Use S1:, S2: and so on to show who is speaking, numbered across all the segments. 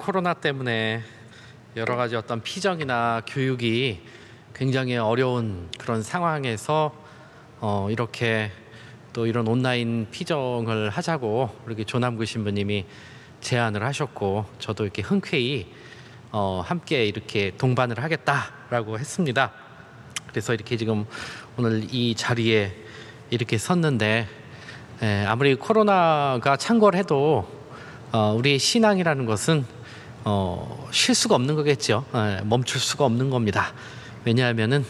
S1: 코로나 때문에 여러 가지 어떤 피정이나 교육이 굉장히 어려운 그런 상황에서 이렇게 또 이런 온라인 피정을 하자고 이렇게 조남구 신부님이 제안을 하셨고, 저도 이렇게 흔쾌히 함께 이렇게 동반을 하겠다라고 했습니다. 그래서 이렇게 지금 오늘 이 자리에 이렇게 섰는데, 아무리 코로나가 창궐해도 우리의 신앙이라는 것은 쉴 수가 없는 거겠죠. 멈출 수가 없는 겁니다. 왜냐하면은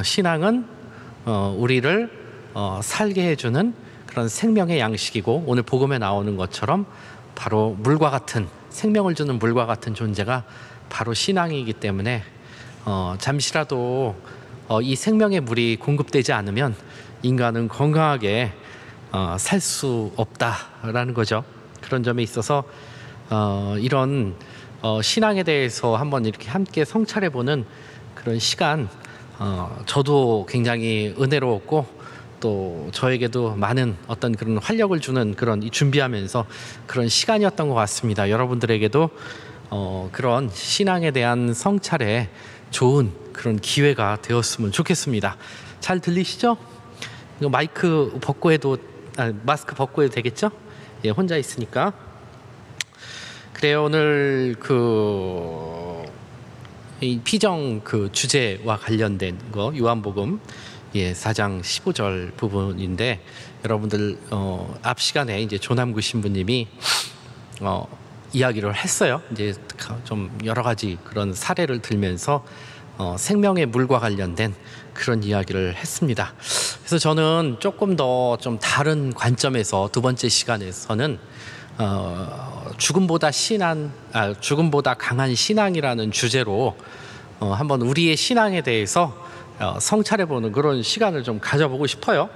S1: 신앙은 우리를 살게 해주는 그런 생명의 양식이고, 오늘 복음에 나오는 것처럼 바로 물과 같은, 생명을 주는 물과 같은 존재가 바로 신앙이기 때문에 잠시라도 이 생명의 물이 공급되지 않으면 인간은 건강하게 살 수 없다라는 거죠. 그런 점에 있어서 이런 신앙에 대해서 한번 이렇게 함께 성찰해보는 그런 시간, 저도 굉장히 은혜로웠고, 또 저에게도 많은 어떤 그런 활력을 주는 그런 준비하면서 그런 시간이었던 것 같습니다. 여러분들에게도 그런 신앙에 대한 성찰에 좋은 그런 기회가 되었으면 좋겠습니다. 잘 들리시죠? 이거 마이크 벗고 해도, 마스크 벗고 해도 되겠죠? 예, 혼자 있으니까. 그래요. 오늘 이 피정 주제와 관련된 거, 요한복음 4장 15절 부분인데, 여러분들 앞 시간에 이제 조남구 신부님이 이야기를 했어요. 이제 좀 여러 가지 그런 사례를 들면서 생명의 물과 관련된 그런 이야기를 했습니다. 그래서 저는 조금 더 좀 다른 관점에서 두 번째 시간에서는 죽음보다 강한 신앙이라는 주제로 한번 우리의 신앙에 대해서 성찰해보는 그런 시간을 좀 가져보고 싶어요.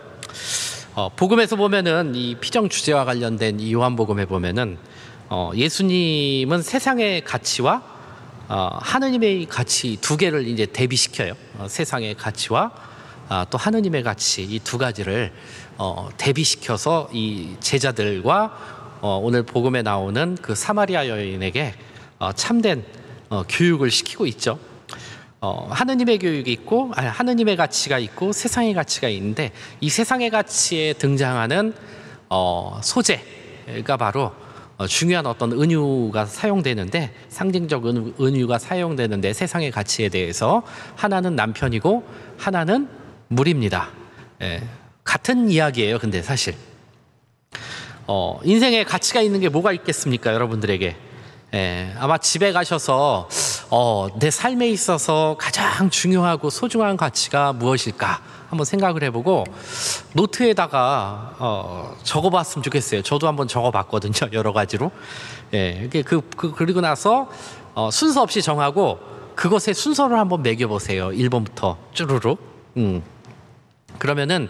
S1: 복음에서 보면은 이 피정 주제와 관련된 이 요한복음에 보면은 예수님은 세상의 가치와 하느님의 가치 두 개를 이제 대비시켜요. 세상의 가치와 또 하느님의 가치, 이 두 가지를 대비시켜서 이 제자들과 오늘 복음에 나오는 그 사마리아 여인에게 참된 교육을 시키고 있죠. 하느님의 교육이 있고, 하느님의 가치가 있고, 세상의 가치가 있는데, 이 세상의 가치에 등장하는 소재가 바로 중요한 어떤 은유가 사용되는데, 상징적 은유가 사용되는데, 세상의 가치에 대해서 하나는 남편이고 하나는 물입니다. 같은 이야기예요. 근데 사실 인생에 가치가 있는 게 뭐가 있겠습니까, 여러분들에게? 아마 집에 가셔서 내 삶에 있어서 가장 중요하고 소중한 가치가 무엇일까 한번 생각을 해보고 노트에다가 적어봤으면 좋겠어요. 저도 한번 적어봤거든요, 여러 가지로. 그리고 나서 순서 없이 정하고 그것의 순서를 한번 매겨보세요. 1번부터 쭈루룩. 그러면은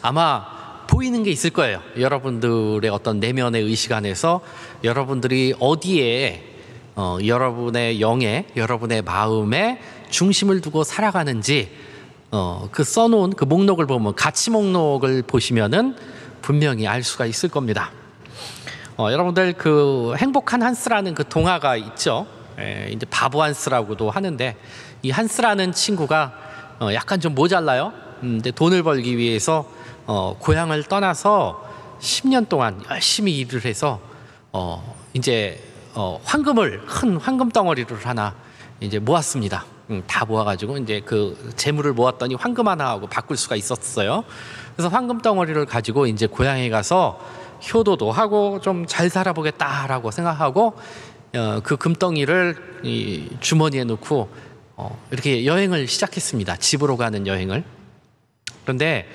S1: 아마 보이는 게 있을 거예요. 여러분들의 어떤 내면의 의식 안에서 여러분들이 어디에 여러분의 영에, 여러분의 마음에 중심을 두고 살아가는지 그 써놓은 그 목록을 보면, 가치 목록을 보시면은 분명히 알 수가 있을 겁니다. 여러분들 그 행복한 한스라는 그 동화가 있죠. 이제 바보 한스라고도 하는데, 이 한스라는 친구가 약간 좀 모자라요. 근데 돈을 벌기 위해서 고향을 떠나서 10년 동안 열심히 일을 해서 이제 큰 황금 덩어리를 하나 이제 모았습니다. 다 모아가지고 이제 그 재물을 모았더니 황금 하나하고 바꿀 수가 있었어요. 그래서 황금 덩어리를 가지고 이제 고향에 가서 효도도 하고 좀 잘 살아보겠다라고 생각하고 그 금덩이를 이 주머니에 넣고 이렇게 여행을 시작했습니다. 집으로 가는 여행을. 그런데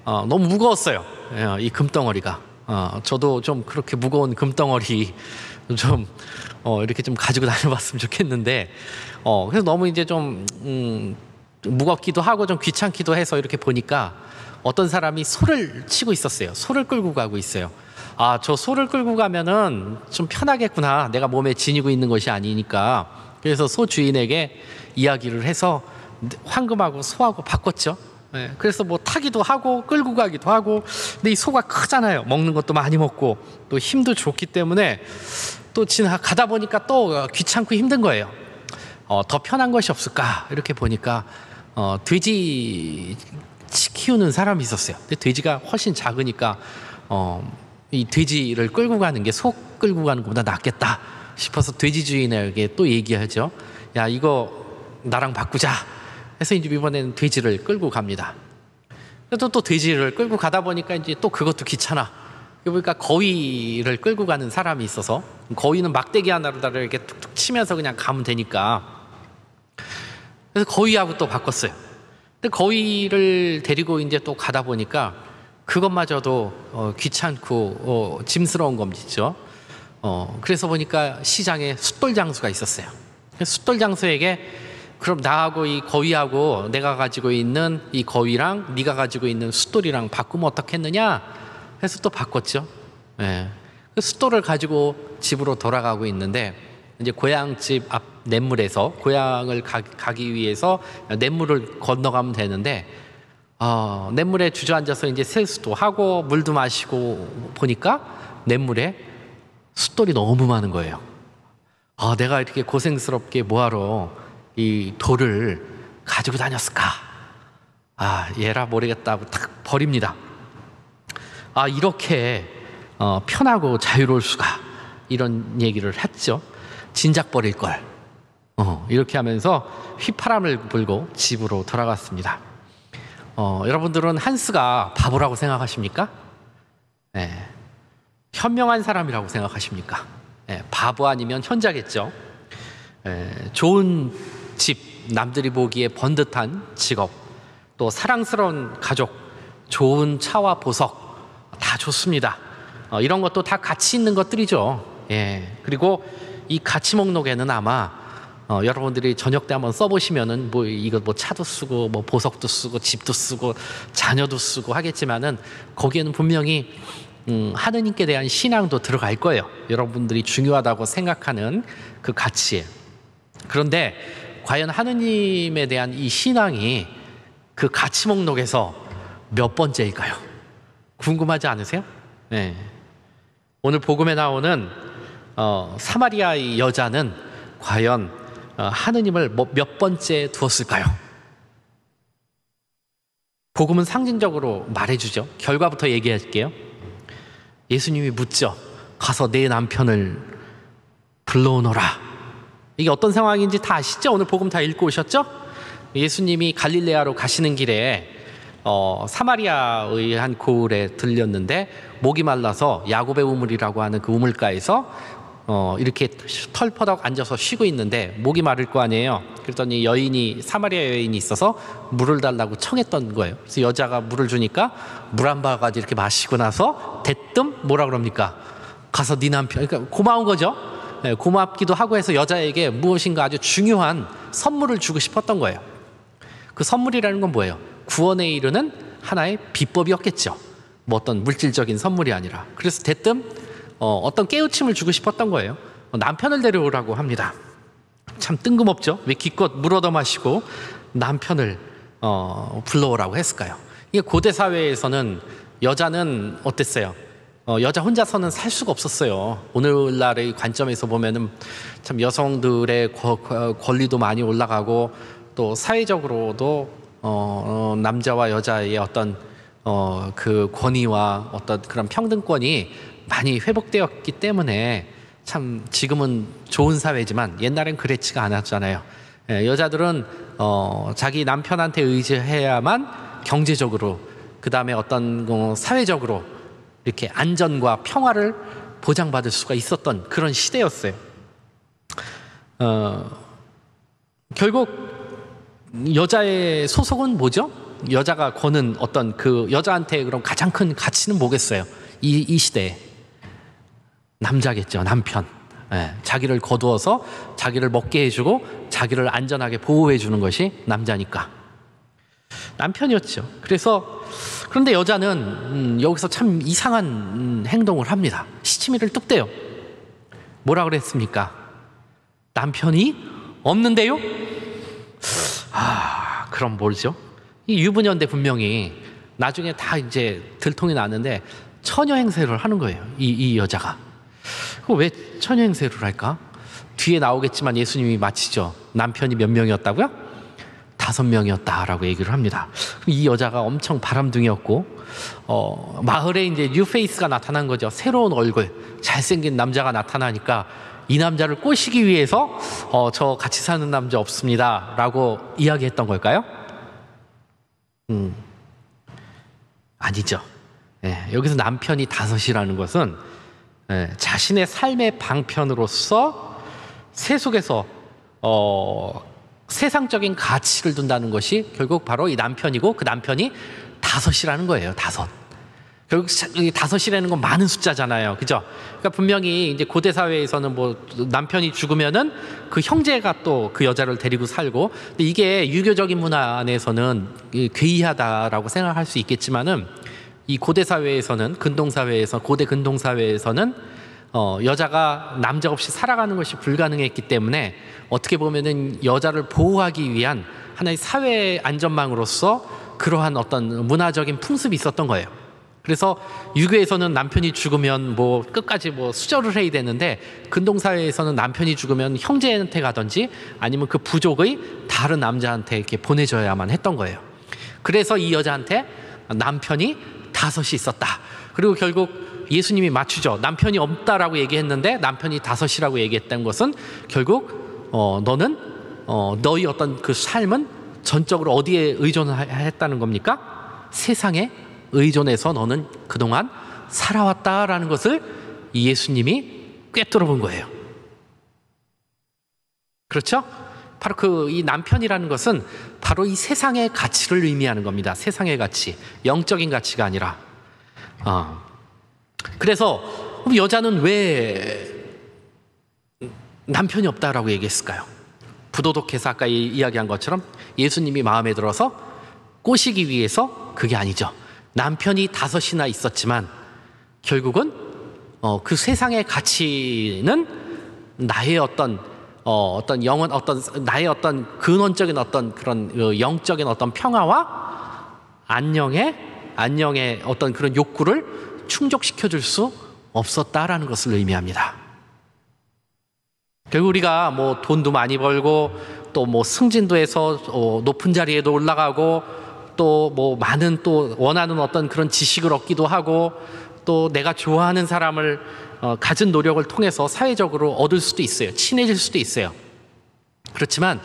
S1: 너무 무거웠어요, 이 금덩어리가. 저도 좀 그렇게 무거운 금덩어리 좀 이렇게 좀 가지고 다녀봤으면 좋겠는데, 그래서 너무 이제 좀 무겁기도 하고 좀 귀찮기도 해서 이렇게 보니까 어떤 사람이 소를 치고 있었어요. 소를 끌고 가고 있어요. 저 소를 끌고 가면은 좀 편하겠구나, 내가 몸에 지니고 있는 것이 아니니까. 그래서 소 주인에게 이야기를 해서 황금하고 소하고 바꿨죠. 그래서 뭐 타기도 하고 끌고 가기도 하고. 근데 이 소가 크잖아요. 먹는 것도 많이 먹고 또 힘도 좋기 때문에 또 가다 보니까 또 귀찮고 힘든 거예요. 더 편한 것이 없을까 이렇게 보니까 돼지 키우는 사람이 있었어요. 근데 돼지가 훨씬 작으니까 이 돼지를 끌고 가는 게 소 끌고 가는 것보다 낫겠다 싶어서 돼지 주인에게 또 얘기하죠. 야, 이거 나랑 바꾸자 해서 이제 이번에는 돼지를 끌고 갑니다. 또 돼지를 끌고 가다 보니까 이제 또 그것도 귀찮아. 그러니까 거위를 끌고 가는 사람이 있어서, 거위는 막대기 하나로다가 이렇게 툭툭 치면서 그냥 가면 되니까, 그래서 거위하고 또 바꿨어요. 근데 거위를 데리고 이제 또 가다 보니까 그것마저도 귀찮고 짐스러운 겁니다. 그래서 보니까 시장에 숫돌 장수가 있었어요. 숫돌 장수에게 그럼 나하고 이 거위하고 내가 가지고 있는 이 거위랑 네가 가지고 있는 숫돌이랑 바꾸면 어떻겠느냐 해서 또 바꿨죠. 예. 그 숫돌을 가지고 집으로 돌아가고 있는데 이제 고향집 앞 냇물에서 고향을 가기 위해서 냇물을 건너가면 되는데 냇물에 주저앉아서 이제 세수도 하고 물도 마시고 보니까 냇물에 숫돌이 너무 많은 거예요. 내가 이렇게 고생스럽게 뭐하러 이 돌을 가지고 다녔을까? 얘라 모르겠다 하고 탁 버립니다. 이렇게 편하고 자유로울 수가, 이런 얘기를 했죠. 진작 버릴 걸. 이렇게 하면서 휘파람을 불고 집으로 돌아갔습니다. 여러분들은 한스가 바보라고 생각하십니까? 네. 현명한 사람이라고 생각하십니까? 네. 바보 아니면 현자겠죠. 좋은 집, 남들이 보기에 번듯한 직업, 또 사랑스러운 가족, 좋은 차와 보석 다 좋습니다. 이런 것도 다 가치 있는 것들이죠. 그리고 이 가치 목록에는 아마 여러분들이 저녁 때 한번 써보시면은 이거 차도 쓰고 보석도 쓰고 집도 쓰고 자녀도 쓰고 하겠지만은 거기에는 분명히 하느님께 대한 신앙도 들어갈 거예요. 여러분들이 중요하다고 생각하는 그 가치에. 그런데 과연 하느님에 대한 이 신앙이 그 가치 목록에서 몇 번째일까요? 궁금하지 않으세요? 네. 오늘 복음에 나오는 사마리아의 여자는 과연 하느님을 몇 번째 두었을까요? 복음은 상징적으로 말해주죠. 결과부터 얘기할게요. 예수님이 묻죠. 가서 내 남편을 불러오너라. 이게 어떤 상황인지 다 아시죠? 오늘 복음 다 읽고 오셨죠? 예수님이 갈릴레아로 가시는 길에 사마리아의 한 고을에 들렸는데 목이 말라서 야곱의 우물이라고 하는 그 우물가에서 이렇게 털퍼덕 앉아서 쉬고 있는데 목이 마를 거 아니에요. 그랬더니 사마리아 여인이 있어서 물을 달라고 청했던 거예요. 그래서 여자가 물을 주니까 물 한 바가지 이렇게 마시고 나서 대뜸 뭐라 그럽니까? 가서 네 남편, 그러니까 고마운 거죠. 네, 고맙기도 하고 해서 여자에게 무엇인가 아주 중요한 선물을 주고 싶었던 거예요. 그 선물이라는 건 뭐예요? 구원에 이르는 하나의 비법이었겠죠. 어떤 물질적인 선물이 아니라. 그래서 대뜸 어떤 깨우침을 주고 싶었던 거예요. 남편을 데려오라고 합니다. 참 뜬금없죠. 왜 기껏 물 얻어 마시고 남편을 불러오라고 했을까요? 이게 고대 사회에서는 여자는 어땠어요? 여자 혼자서는 살 수가 없었어요. 오늘날의 관점에서 보면은 참 여성들의 권리도 많이 올라가고 또 사회적으로도 남자와 여자의 어떤 그 권위와 어떤 그런 평등권이 많이 회복되었기 때문에 참 지금은 좋은 사회지만 옛날엔 그렇지가 않았잖아요. 여자들은 자기 남편한테 의지해야만 경제적으로, 그 다음에 어떤 사회적으로 이렇게 안전과 평화를 보장받을 수가 있었던 그런 시대였어요. 결국 여자의 소속은 뭐죠? 여자가 거는 어떤 그 여자한테 그럼 가장 큰 가치는 뭐겠어요? 이 시대에 남자겠죠. 남편. 자기를 거두어서 자기를 먹게 해주고 자기를 안전하게 보호해 주는 것이 남자니까 남편이었죠. 그런데 여자는 여기서 참 이상한 행동을 합니다. 시치미를 뚝대요. 뭐라 그랬습니까? 남편이 없는데요? 그럼 뭐죠? 이 유부녀인데 분명히 나중에 다 이제 들통이 나는데 처녀 행세를 하는 거예요. 이 여자가. 왜 천여행세를 할까? 뒤에 나오겠지만 예수님이 마치죠. 남편이 몇 명이었다고요? 5명이었다라고 얘기를 합니다. 이 여자가 엄청 바람둥이였고, 마을에 이제 뉴페이스가 나타난 거죠. 새로운 얼굴, 잘생긴 남자가 나타나니까 이 남자를 꼬시기 위해서 저 같이 사는 남자 없습니다라고 이야기했던 걸까요? 아니죠. 여기서 남편이 5이라는 것은 자신의 삶의 방편으로서 세속에서 세상적인 가치를 둔다는 것이 결국 바로 이 남편이고, 그 남편이 5이라는 거예요. 5. 결국 이 5이라는 건 많은 숫자잖아요. 그죠? 그러니까 분명히 이제 고대 사회에서는 뭐 남편이 죽으면은 그 형제가 또 그 여자를 데리고 살고, 근데 이게 유교적인 문화 안에서는 괴이하다라고 생각할 수 있겠지만은, 이 고대 사회에서는, 근동 사회에서, 고대 근동 사회에서는 여자가 남자 없이 살아가는 것이 불가능했기 때문에 어떻게 보면은 여자를 보호하기 위한 하나의 사회 안전망으로서 그러한 어떤 문화적인 풍습이 있었던 거예요. 그래서 유교에서는 남편이 죽으면 뭐 끝까지 뭐 수절을 해야 되는데, 근동사회에서는 남편이 죽으면 형제한테 가든지 아니면 그 부족의 다른 남자한테 이렇게 보내줘야만 했던 거예요. 그래서 이 여자한테 남편이 5이 있었다. 그리고 결국 예수님이 맞추죠. 남편이 없다라고 얘기했는데 남편이 5이라고 얘기했다는 것은 결국 너는 너의 어떤 그 삶은 전적으로 어디에 의존했다는 겁니까? 세상에 의존해서 너는 그동안 살아왔다라는 것을 예수님이 꿰뚫어 본 거예요. 그렇죠? 바로 이 남편이라는 것은 바로 이 세상의 가치를 의미하는 겁니다. 세상의 가치, 영적인 가치가 아니라. 그래서 여자는 왜 남편이 없다라고 얘기했을까요? 부도덕해서 아까 이야기한 것처럼 예수님이 마음에 들어서 꼬시기 위해서? 그게 아니죠. 남편이 5이나 있었지만 결국은 그 세상의 가치는 나의 어떤 영혼, 나의 어떤 근원적인 어떤 그런 영적인 어떤 평화와 안녕의 어떤 그런 욕구를 충족시켜줄 수 없었다라는 것을 의미합니다. 결국 우리가 뭐 돈도 많이 벌고 또 뭐 승진도 해서 높은 자리에도 올라가고 또 뭐 많은 또 원하는 어떤 그런 지식을 얻기도 하고 또 내가 좋아하는 사람을 가진 노력을 통해서 사회적으로 얻을 수도 있어요. 친해질 수도 있어요. 그렇지만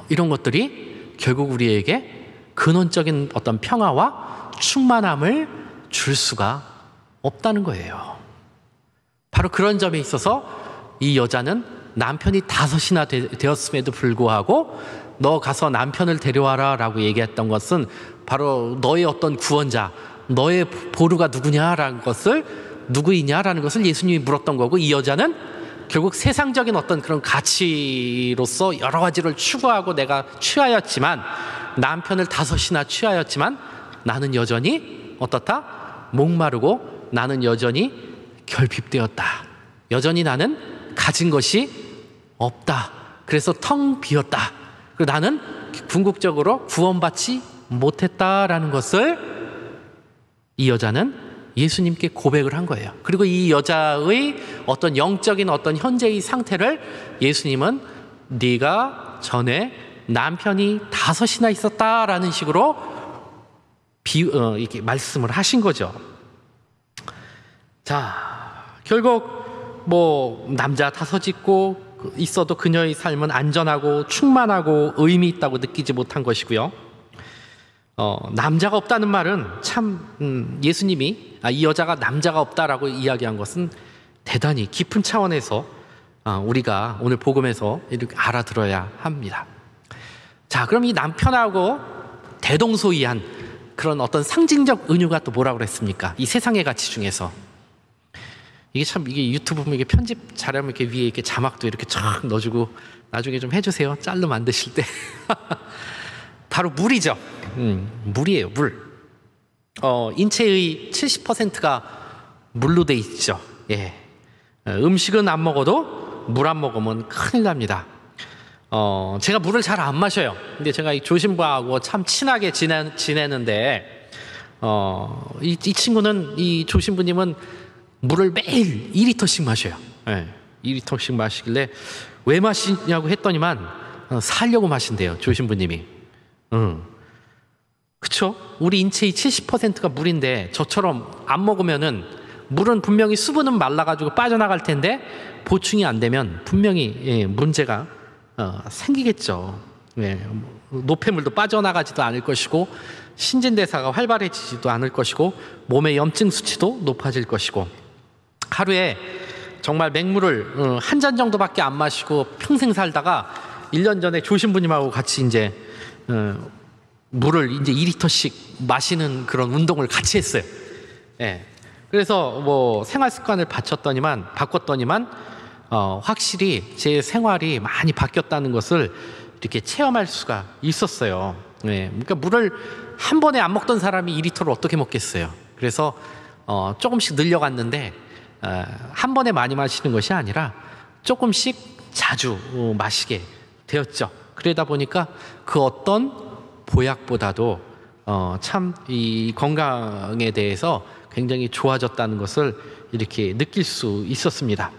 S1: 이런 것들이 결국 우리에게 근원적인 어떤 평화와 충만함을 줄 수가 없다는 거예요. 바로 그런 점에 있어서 이 여자는 남편이 5이나 되었음에도 불구하고 너 가서 남편을 데려와라 라고 얘기했던 것은 바로 너의 어떤 구원자, 너의 보루가 누구냐라는 것을, 누구이냐라는 것을 예수님이 물었던 거고, 이 여자는 결국 세상적인 어떤 그런 가치로서 여러 가지를 추구하고 내가 취하였지만, 남편을 5이나 취하였지만 나는 여전히 어떻다? 목마르고 나는 여전히 결핍되었다. 여전히 나는 가진 것이 없다. 그래서 텅 비었다. 그리고 나는 궁극적으로 구원받지 못했다라는 것을 이 여자는 예수님께 고백을 한 거예요. 그리고 이 여자의 어떤 영적인 어떤 현재의 상태를 예수님은 네가 전에 남편이 5이나 있었다라는 식으로 이렇게 말씀을 하신 거죠. 자, 결국 뭐 남자 5 있어도 그녀의 삶은 안전하고 충만하고 의미 있다고 느끼지 못한 것이고요. 남자가 없다는 말은 참 예수님이 이 여자가 남자가 없다라고 이야기한 것은 대단히 깊은 차원에서 우리가 오늘 복음에서 이렇게 알아들어야 합니다. 자, 그럼 이 남편하고 대동소이한 그런 어떤 상징적 은유가 또 뭐라고 그랬습니까? 이 세상의 가치 중에서 이게 유튜브 보면 이게 편집 잘하면 이렇게 위에 이렇게 자막도 이렇게 쫙 넣어주고 나중에 좀 해주세요. 짤로 만드실 때. 바로 물이죠. 물이에요, 물. 인체의 70%가 물로 돼 있죠. 예. 음식은 안 먹어도 물 안 먹으면 큰일 납니다. 제가 물을 잘 안 마셔요. 근데 제가 이 조신부하고 참 친하게 지내는데, 이 친구는, 이 조신부님은 물을 매일 2리터씩 마셔요. 네, 2리터씩 마시길래 왜 마시냐고 했더니만 살려고 마신대요, 조 신부님이. 그쵸? 우리 인체의 70%가 물인데 저처럼 안 먹으면은 물은 분명히 수분은 말라가지고 빠져나갈 텐데 보충이 안 되면 분명히 문제가 생기겠죠. 노폐물도 빠져나가지도 않을 것이고 신진대사가 활발해지지도 않을 것이고 몸의 염증 수치도 높아질 것이고 하루에 정말 맹물을 한 잔 정도밖에 안 마시고 평생 살다가 1년 전에 조신부님하고 같이 이제 물을 이제 2리터씩 마시는 그런 운동을 같이 했어요. 그래서 뭐 생활 습관을 바꿨더니만 확실히 제 생활이 많이 바뀌었다는 것을 이렇게 체험할 수가 있었어요. 그러니까 물을 한 번에 안 먹던 사람이 2리터를 어떻게 먹겠어요. 그래서 조금씩 늘려갔는데 한 번에 많이 마시는 것이 아니라 조금씩 자주 마시게 되었죠. 그러다 보니까 그 어떤 보약보다도 참 이 건강에 대해서 굉장히 좋아졌다는 것을 이렇게 느낄 수 있었습니다.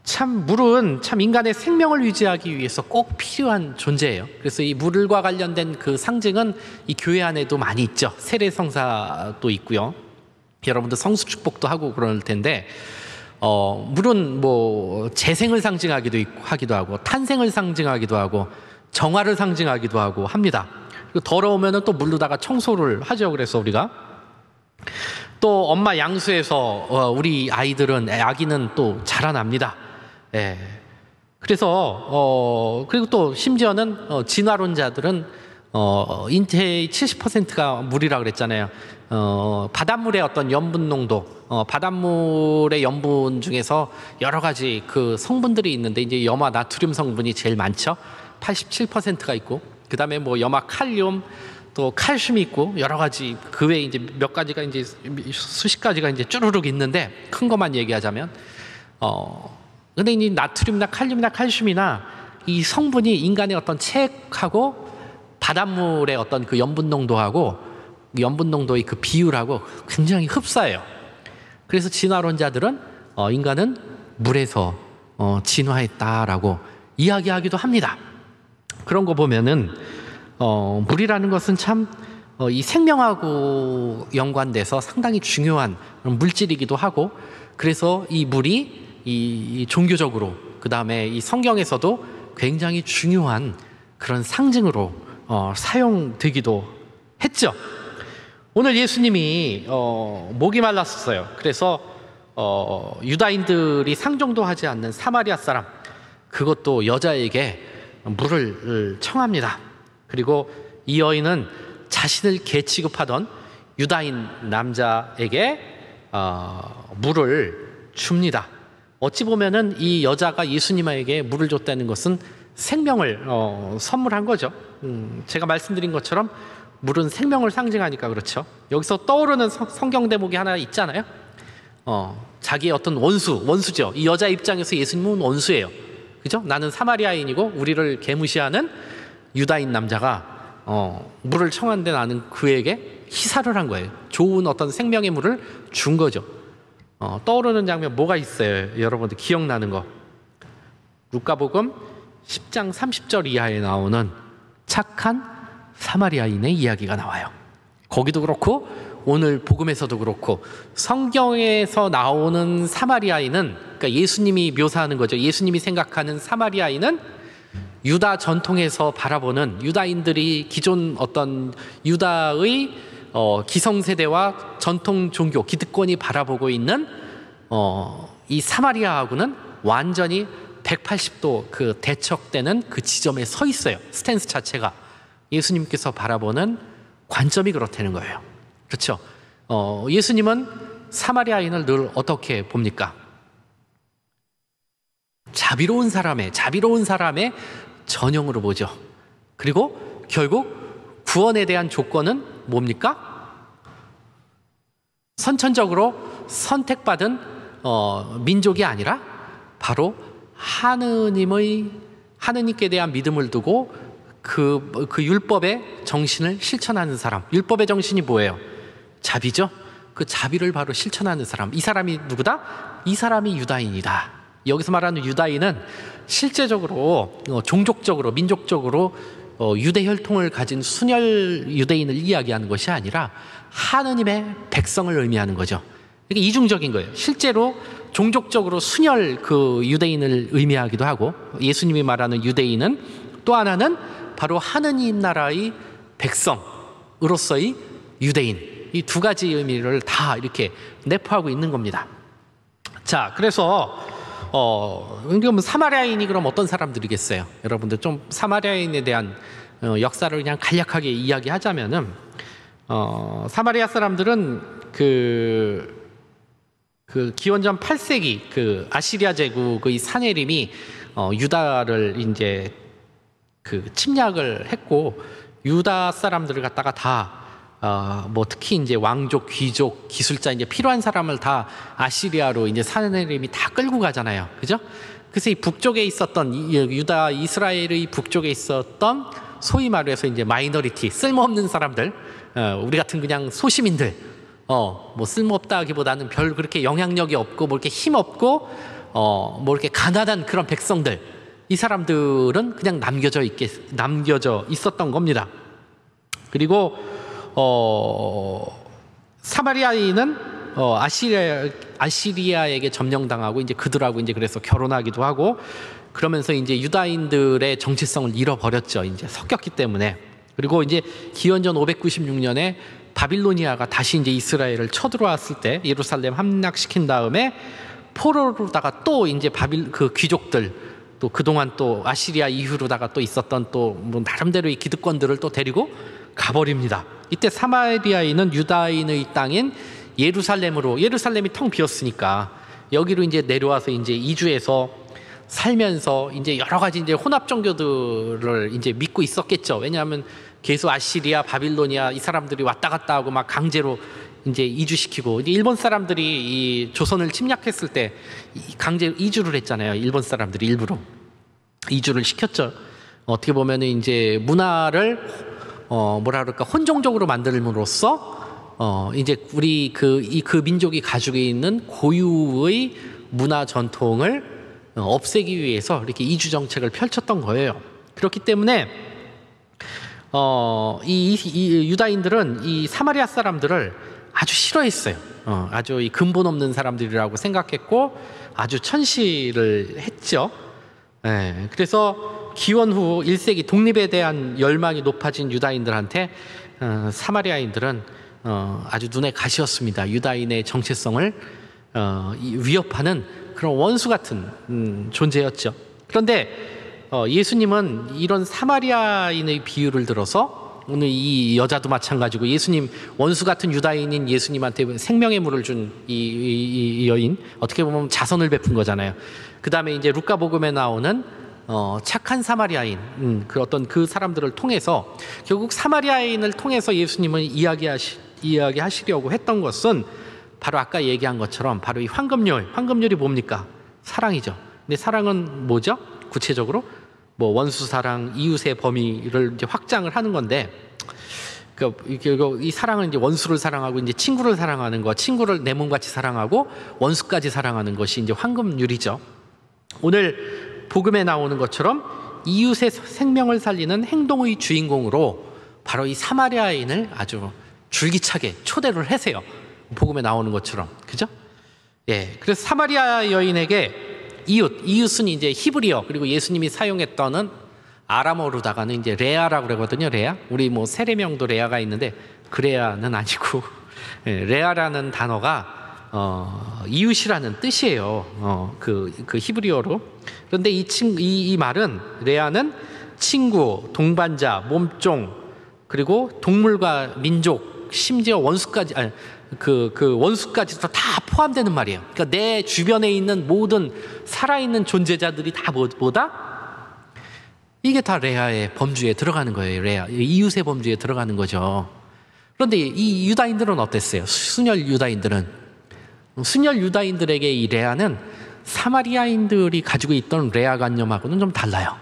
S1: 참 물은 참 인간의 생명을 유지하기 위해서 꼭 필요한 존재예요. 그래서 이 물과 관련된 그 상징은 이 교회 안에도 많이 있죠. 세례성사도 있고요. 여러분들 성수축복도 하고 그럴 텐데 물은 뭐 재생을 상징하기도 하고 탄생을 상징하기도 하고 정화를 상징하기도 하고 합니다. 그리고 더러우면 또 물로다가 청소를 하죠. 그래서 우리가 또 엄마 양수에서 우리 아기는 또 자라납니다. 그래서 그리고 또 심지어는 진화론자들은 인체의 70%가 물이라 그랬잖아요. 바닷물의 어떤 염분 농도, 바닷물의 염분 중에서 여러 가지 그 성분들이 있는데 이제 염화 나트륨 성분이 제일 많죠. 87%가 있고, 그 다음에 뭐 염화 칼륨, 또 칼슘이 있고 여러 가지 그 외에 이제 몇 가지가 이제 수십 가지가 이제 쭈루룩 있는데 큰 것만 얘기하자면 근데 이 나트륨이나 칼륨이나 칼슘이나 이 성분이 인간의 어떤 체액하고 바닷물의 어떤 그 염분 농도하고 염분 농도의 그 비율하고 굉장히 흡사해요. 그래서 진화론자들은 인간은 물에서 진화했다라고 이야기하기도 합니다. 그런 거 보면은 물이라는 것은 참 이 생명하고 연관돼서 상당히 중요한 물질이기도 하고 그래서 이 물이 이 종교적으로 그 다음에 이 성경에서도 굉장히 중요한 그런 상징으로 사용되기도 했죠. 오늘 예수님이 목이 말랐었어요. 그래서 유다인들이 상종도 하지 않는 사마리아 사람 그것도 여자에게 물을 청합니다. 그리고 이 여인은 자신을 개 취급하던 유다인 남자에게 물을 줍니다. 어찌 보면은 이 여자가 예수님에게 물을 줬다는 것은 생명을 선물한 거죠. 제가 말씀드린 것처럼 물은 생명을 상징하니까 그렇죠. 여기서 떠오르는 성경 대목이 하나 있잖아요. 자기의 어떤 원수죠. 이 여자 입장에서 예수님은 원수예요. 그죠? 나는 사마리아인이고 우리를 개무시하는 유다인 남자가 물을 청하는데 나는 그에게 희사를 한 거예요. 좋은 어떤 생명의 물을 준 거죠. 떠오르는 장면 뭐가 있어요? 여러분들 기억나는 거. 루카복음 10장 30절 이하에 나오는 착한 사마리아인의 이야기가 나와요. 거기도 그렇고 오늘 복음에서도 그렇고 성경에서 나오는 사마리아인은 그러니까 예수님이 묘사하는 거죠. 예수님이 생각하는 사마리아인은 유다 전통에서 바라보는 유다인들이 기존 어떤 유다의 기성세대와 전통 종교 기득권이 바라보고 있는 이 사마리아하고는 완전히 180도 그 대척되는 그 지점에 서 있어요. 스탠스 자체가 예수님께서 바라보는 관점이 그렇다는 거예요. 그렇죠? 예수님은 사마리아인을 늘 어떻게 봅니까? 자비로운 사람의 전형으로 보죠. 그리고 결국 구원에 대한 조건은 뭡니까? 선천적으로 선택받은 민족이 아니라 바로 하느님께 대한 믿음을 두고 그 율법의 정신을 실천하는 사람. 율법의 정신이 뭐예요? 자비죠. 그 자비를 바로 실천하는 사람. 이 사람이 누구다? 이 사람이 유다인이다. 여기서 말하는 유다인은 실제적으로 종족적으로 민족적으로 유대 혈통을 가진 순혈 유대인을 이야기하는 것이 아니라 하느님의 백성을 의미하는 거죠. 이게 이중적인 거예요. 실제로 종족적으로 순혈 그 유대인을 의미하기도 하고, 예수님이 말하는 유대인은 또 하나는 바로 하느님 나라의 백성으로서의 유대인. 이 두 가지 의미를 다 이렇게 내포하고 있는 겁니다. 자, 그래서 그럼 사마리아인이 그럼 어떤 사람들이겠어요? 여러분들 좀 사마리아인에 대한 역사를 그냥 간략하게 이야기하자면은 사마리아 사람들은 그 기원전 8세기 그 아시리아 제국의 사내림이 유다를 이제 그 침략을 했고, 유다 사람들을 갖다가 다 뭐 특히 이제 왕족, 귀족, 기술자 이제 필요한 사람을 다 아시리아로 이제 사내림이 다 끌고 가잖아요, 그죠? 그래서 이 북쪽에 있었던 유다 이스라엘의 북쪽에 있었던 소위 말해서 이제 마이너리티, 쓸모없는 사람들, 우리 같은 그냥 소시민들, 뭐 쓸모없다기보다는 별 그렇게 영향력이 없고 뭐 이렇게 힘 없고 뭐 이렇게 가난한 그런 백성들, 이 사람들은 그냥 남겨져 있었던 겁니다. 그리고 사마리아인은 아시리아에게 점령당하고 이제 그들하고 이제 그래서 결혼하기도 하고, 그러면서 이제 유다인들의 정체성을 잃어버렸죠. 이제 섞였기 때문에. 그리고 이제 기원전 596년에 바빌로니아가 다시 이제 이스라엘을 쳐들어왔을 때 예루살렘 함락시킨 다음에 포로로다가 또 이제 그 귀족들, 또 그동안 또 아시리아 이후로다가 또 있었던 또 뭐 나름대로의 기득권들을 또 데리고 가버립니다. 이때 사마리아인은 유다인의 땅인 예루살렘이 텅 비었으니까 여기로 이제 내려와서 이제 이주해서 살면서 이제 여러 가지 이제 혼합 종교들을 이제 믿고 있었겠죠. 왜냐하면 계속 아시리아, 바빌로니아 이 사람들이 왔다 갔다 하고 막 강제로 이제 이주시키고, 이제 일본 사람들이 이 조선을 침략했을 때 강제 이주를 했잖아요. 일본 사람들이 일부러 이주를 시켰죠. 어떻게 보면 이제 문화를 뭐라 그럴까, 혼종적으로 만들므로써 이제 우리 그 민족이 가지고 있는 고유의 문화 전통을 없애기 위해서 이렇게 이주 정책을 펼쳤던 거예요. 그렇기 때문에 이 유다인들은 이 사마리아 사람들을 아주 싫어했어요. 아주 이 근본 없는 사람들이라고 생각했고 아주 천시를 했죠. 네, 그래서 기원 후 1세기 독립에 대한 열망이 높아진 유다인들한테 사마리아인들은 아주 눈에 가시였습니다. 유다인의 정체성을 위협하는 그런 원수 같은 존재였죠. 그런데 예수님은 이런 사마리아인의 비유를 들어서, 오늘 이 여자도 마찬가지고 예수님, 원수 같은 유다인인 예수님한테 생명의 물을 준 이 여인, 어떻게 보면 자선을 베푼 거잖아요. 그 다음에 이제 루카복음에 나오는 착한 사마리아인, 그 어떤 그 사람들을 통해서 결국 사마리아인을 통해서 예수님은 이야기하시려고 했던 것은 바로 아까 얘기한 것처럼 바로 이 황금률이 뭡니까? 사랑이죠. 근데 사랑은 뭐죠? 구체적으로 뭐 원수 사랑, 이웃의 범위를 이제 확장을 하는 건데, 이 사랑은 이제 원수를 사랑하고 이제 친구를 사랑하는 거, 친구를 내 몸같이 사랑하고 원수까지 사랑하는 것이 이제 황금률이죠. 오늘 복음에 나오는 것처럼 이웃의 생명을 살리는 행동의 주인공으로 바로 이 사마리아인을 아주 줄기차게 초대를 하세요. 복음에 나오는 것처럼, 그죠? 예, 그래서 사마리아 여인에게 이웃은 이제 히브리어, 그리고 예수님이 사용했던 아람어로다가는 이제 레아라고 그러거든요. 레아. 우리 뭐 세례명도 레아가 있는데 그 레아는 아니고 레아라는 단어가 이웃이라는 뜻이에요. 그 히브리어로. 그런데 이 말은, 레아는 친구, 동반자, 몸종, 그리고 동물과 민족, 심지어 원수까지, 그 원수까지도 다 포함되는 말이에요. 그러니까 내 주변에 있는 모든 살아있는 존재자들이 다 뭐다? 이게 다 레아의 범주에 들어가는 거예요. 레아, 이웃의 범주에 들어가는 거죠. 그런데 이 유다인들은 어땠어요? 순혈 유다인들에게 이 레아는 사마리아인들이 가지고 있던 레아 관념하고는 좀 달라요.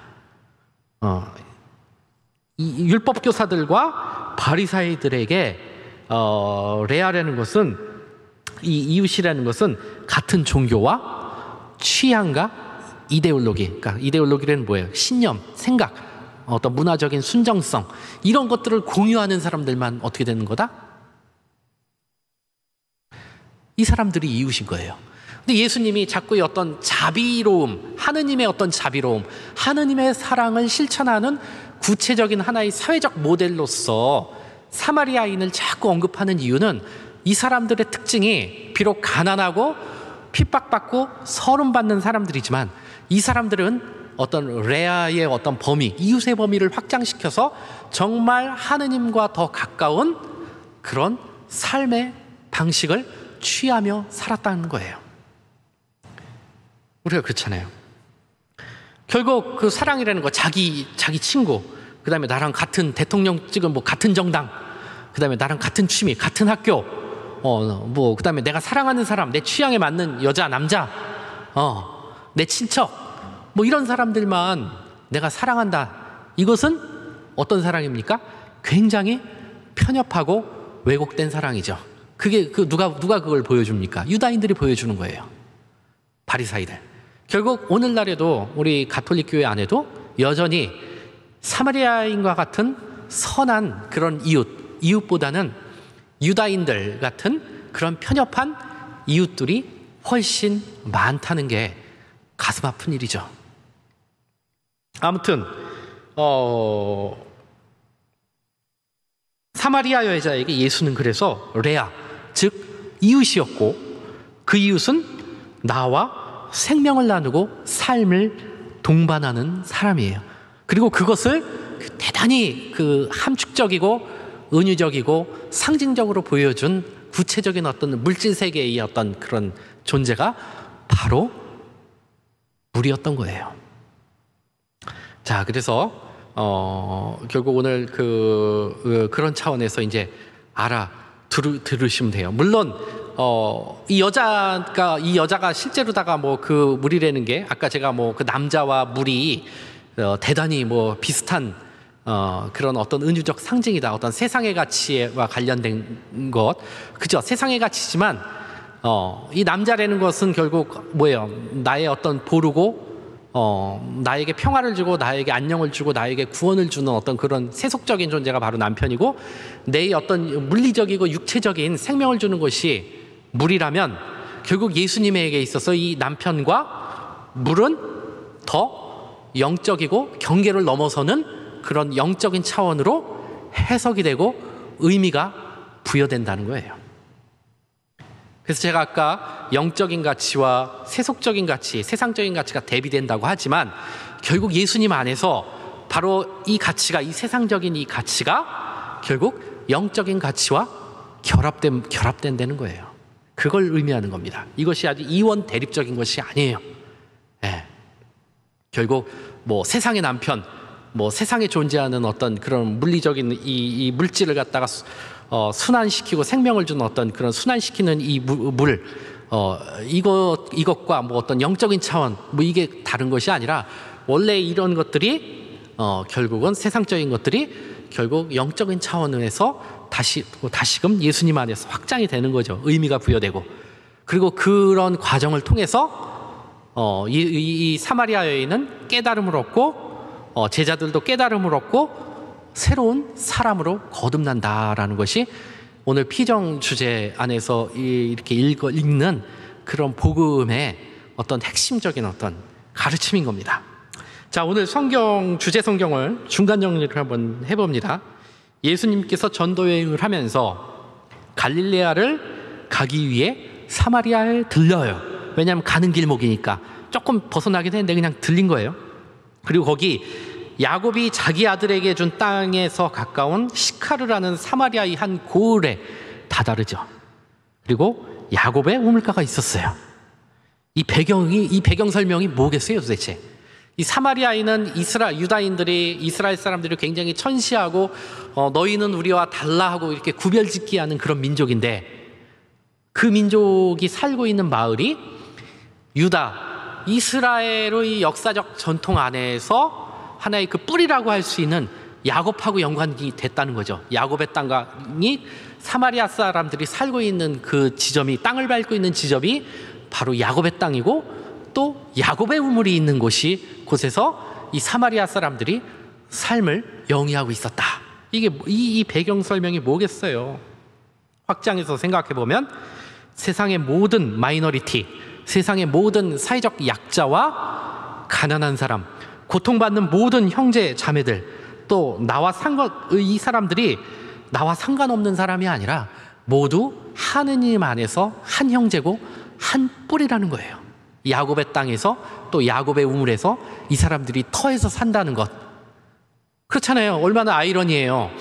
S1: 이 율법 교사들과 바리사이들에게 레아라는 것은 이 이웃이라는 것은 같은 종교와 취향과 이데올로기, 그러니까 이데올로기는 뭐예요? 신념, 생각, 어떤 문화적인 순정성, 이런 것들을 공유하는 사람들만 어떻게 되는 거다? 이 사람들이 이웃인 거예요. 근데 예수님이 자꾸 어떤 자비로움, 하느님의 어떤 자비로움, 하느님의 사랑을 실천하는 구체적인 하나의 사회적 모델로서 사마리아인을 자꾸 언급하는 이유는 이 사람들의 특징이 비록 가난하고 핍박받고 서름받는 사람들이지만 이 사람들은 어떤 레아의 어떤 범위, 이웃의 범위를 확장시켜서 정말 하느님과 더 가까운 그런 삶의 방식을 취하며 살았다는 거예요. 우리가 그렇잖아요. 결국 그 사랑이라는 거, 자기 친구, 그 다음에 나랑 같은 대통령 찍은 뭐 같은 정당, 그 다음에 나랑 같은 취미, 같은 학교, 뭐 그 다음에 내가 사랑하는 사람, 내 취향에 맞는 여자, 남자, 내 친척, 뭐 이런 사람들만 내가 사랑한다. 이것은 어떤 사랑입니까? 굉장히 편협하고 왜곡된 사랑이죠. 그게 누가 그걸 보여줍니까? 유다인들이 보여주는 거예요. 바리사이들. 결국 오늘날에도 우리 가톨릭 교회 안에도 여전히 사마리아인과 같은 선한 그런 이웃보다는 유다인들 같은 그런 편협한 이웃들이 훨씬 많다는 게 가슴 아픈 일이죠. 아무튼 사마리아 여자에게 예수는 그래서 레아, 즉 이웃이었고 그 이웃은 나와 생명을 나누고 삶을 동반하는 사람이에요. 그리고 그것을 대단히 그 함축적이고 은유적이고 상징적으로 보여준 구체적인 어떤 물질 세계의 어떤 그런 존재가 바로 물이었던 거예요. 자, 그래서 결국 오늘 그런 차원에서 이제 들으시면 돼요. 물론 이 여자가 실제로다가 뭐 그 물이라는 게 아까 제가 뭐 그 남자와 물이 대단히 뭐 비슷한 그런 어떤 은유적 상징이다. 어떤 세상의 가치와 관련된 것, 그죠? 세상의 가치지만 이 남자라는 것은 결국 뭐예요? 나의 어떤 보루고 나에게 평화를 주고 나에게 안녕을 주고 나에게 구원을 주는 어떤 그런 세속적인 존재가 바로 남편이고, 내 어떤 물리적이고 육체적인 생명을 주는 것이 물이라면 결국 예수님에게 있어서 이 남편과 물은 더 영적이고 경계를 넘어서는 그런 영적인 차원으로 해석이 되고 의미가 부여된다는 거예요. 그래서 제가 아까 영적인 가치와 세속적인 가치, 세상적인 가치가 대비된다고 하지만 결국 예수님 안에서 바로 이 가치가, 이 가치가 결국 영적인 가치와 결합된다는 거예요. 그걸 의미하는 겁니다. 이것이 아주 이원 대립적인 것이 아니에요. 네. 결국 뭐 세상의 남편, 뭐 세상에 존재하는 어떤 그런 물리적인 이 물질을 갖다가 순환시키고 생명을 주는 어떤 그런 순환시키는 이 물, 이것과 뭐 어떤 영적인 차원, 뭐 이게 다른 것이 아니라 원래 이런 것들이 결국은 세상적인 것들이 결국 영적인 차원에서 다시금 예수님 안에서 확장이 되는 거죠. 의미가 부여되고. 그리고 그런 과정을 통해서 이 사마리아 여인은 깨달음을 얻고 제자들도 깨달음을 얻고 새로운 사람으로 거듭난다라는 것이 오늘 피정 주제 안에서 이렇게 읽는 그런 복음의 어떤 핵심적인 어떤 가르침인 겁니다. 자, 오늘 주제 성경을 중간 정리를 한번 해봅니다. 예수님께서 전도 여행을 하면서 갈릴레아를 가기 위해 사마리아에 들려요. 왜냐하면 가는 길목이니까. 조금 벗어나긴 했는데 그냥 들린 거예요. 그리고 거기 야곱이 자기 아들에게 준 땅에서 가까운 시카르라는 사마리아의 한 고을에 다다르죠. 그리고 야곱의 우물가가 있었어요. 이 배경 설명이 뭐겠어요, 도대체? 이 사마리아인은 이스라엘 사람들이 굉장히 천시하고 너희는 우리와 달라 하고 이렇게 구별짓기 하는 그런 민족인데, 그 민족이 살고 있는 마을이 이스라엘의 역사적 전통 안에서 하나의 그 뿌리라고 할 수 있는 야곱하고 연관이 됐다는 거죠. 야곱의 땅이 사마리아 사람들이 살고 있는 그 지점이, 땅을 밟고 있는 지점이 바로 야곱의 땅이고, 또 야곱의 우물이 있는 곳에서 이 사마리아 사람들이 삶을 영위하고 있었다. 이게 이 배경 설명이 뭐겠어요? 확장해서 생각해 보면 세상의 모든 마이너리티, 세상의 모든 사회적 약자와 가난한 사람, 고통받는 모든 형제 자매들, 또 이 사람들이 나와 상관없는 사람이 아니라 모두 하느님 안에서 한 형제고 한 뿌리라는 거예요. 야곱의 땅에서, 또 야곱의 우물에서 이 사람들이 터에서 산다는 것. 그렇잖아요. 얼마나 아이러니해요.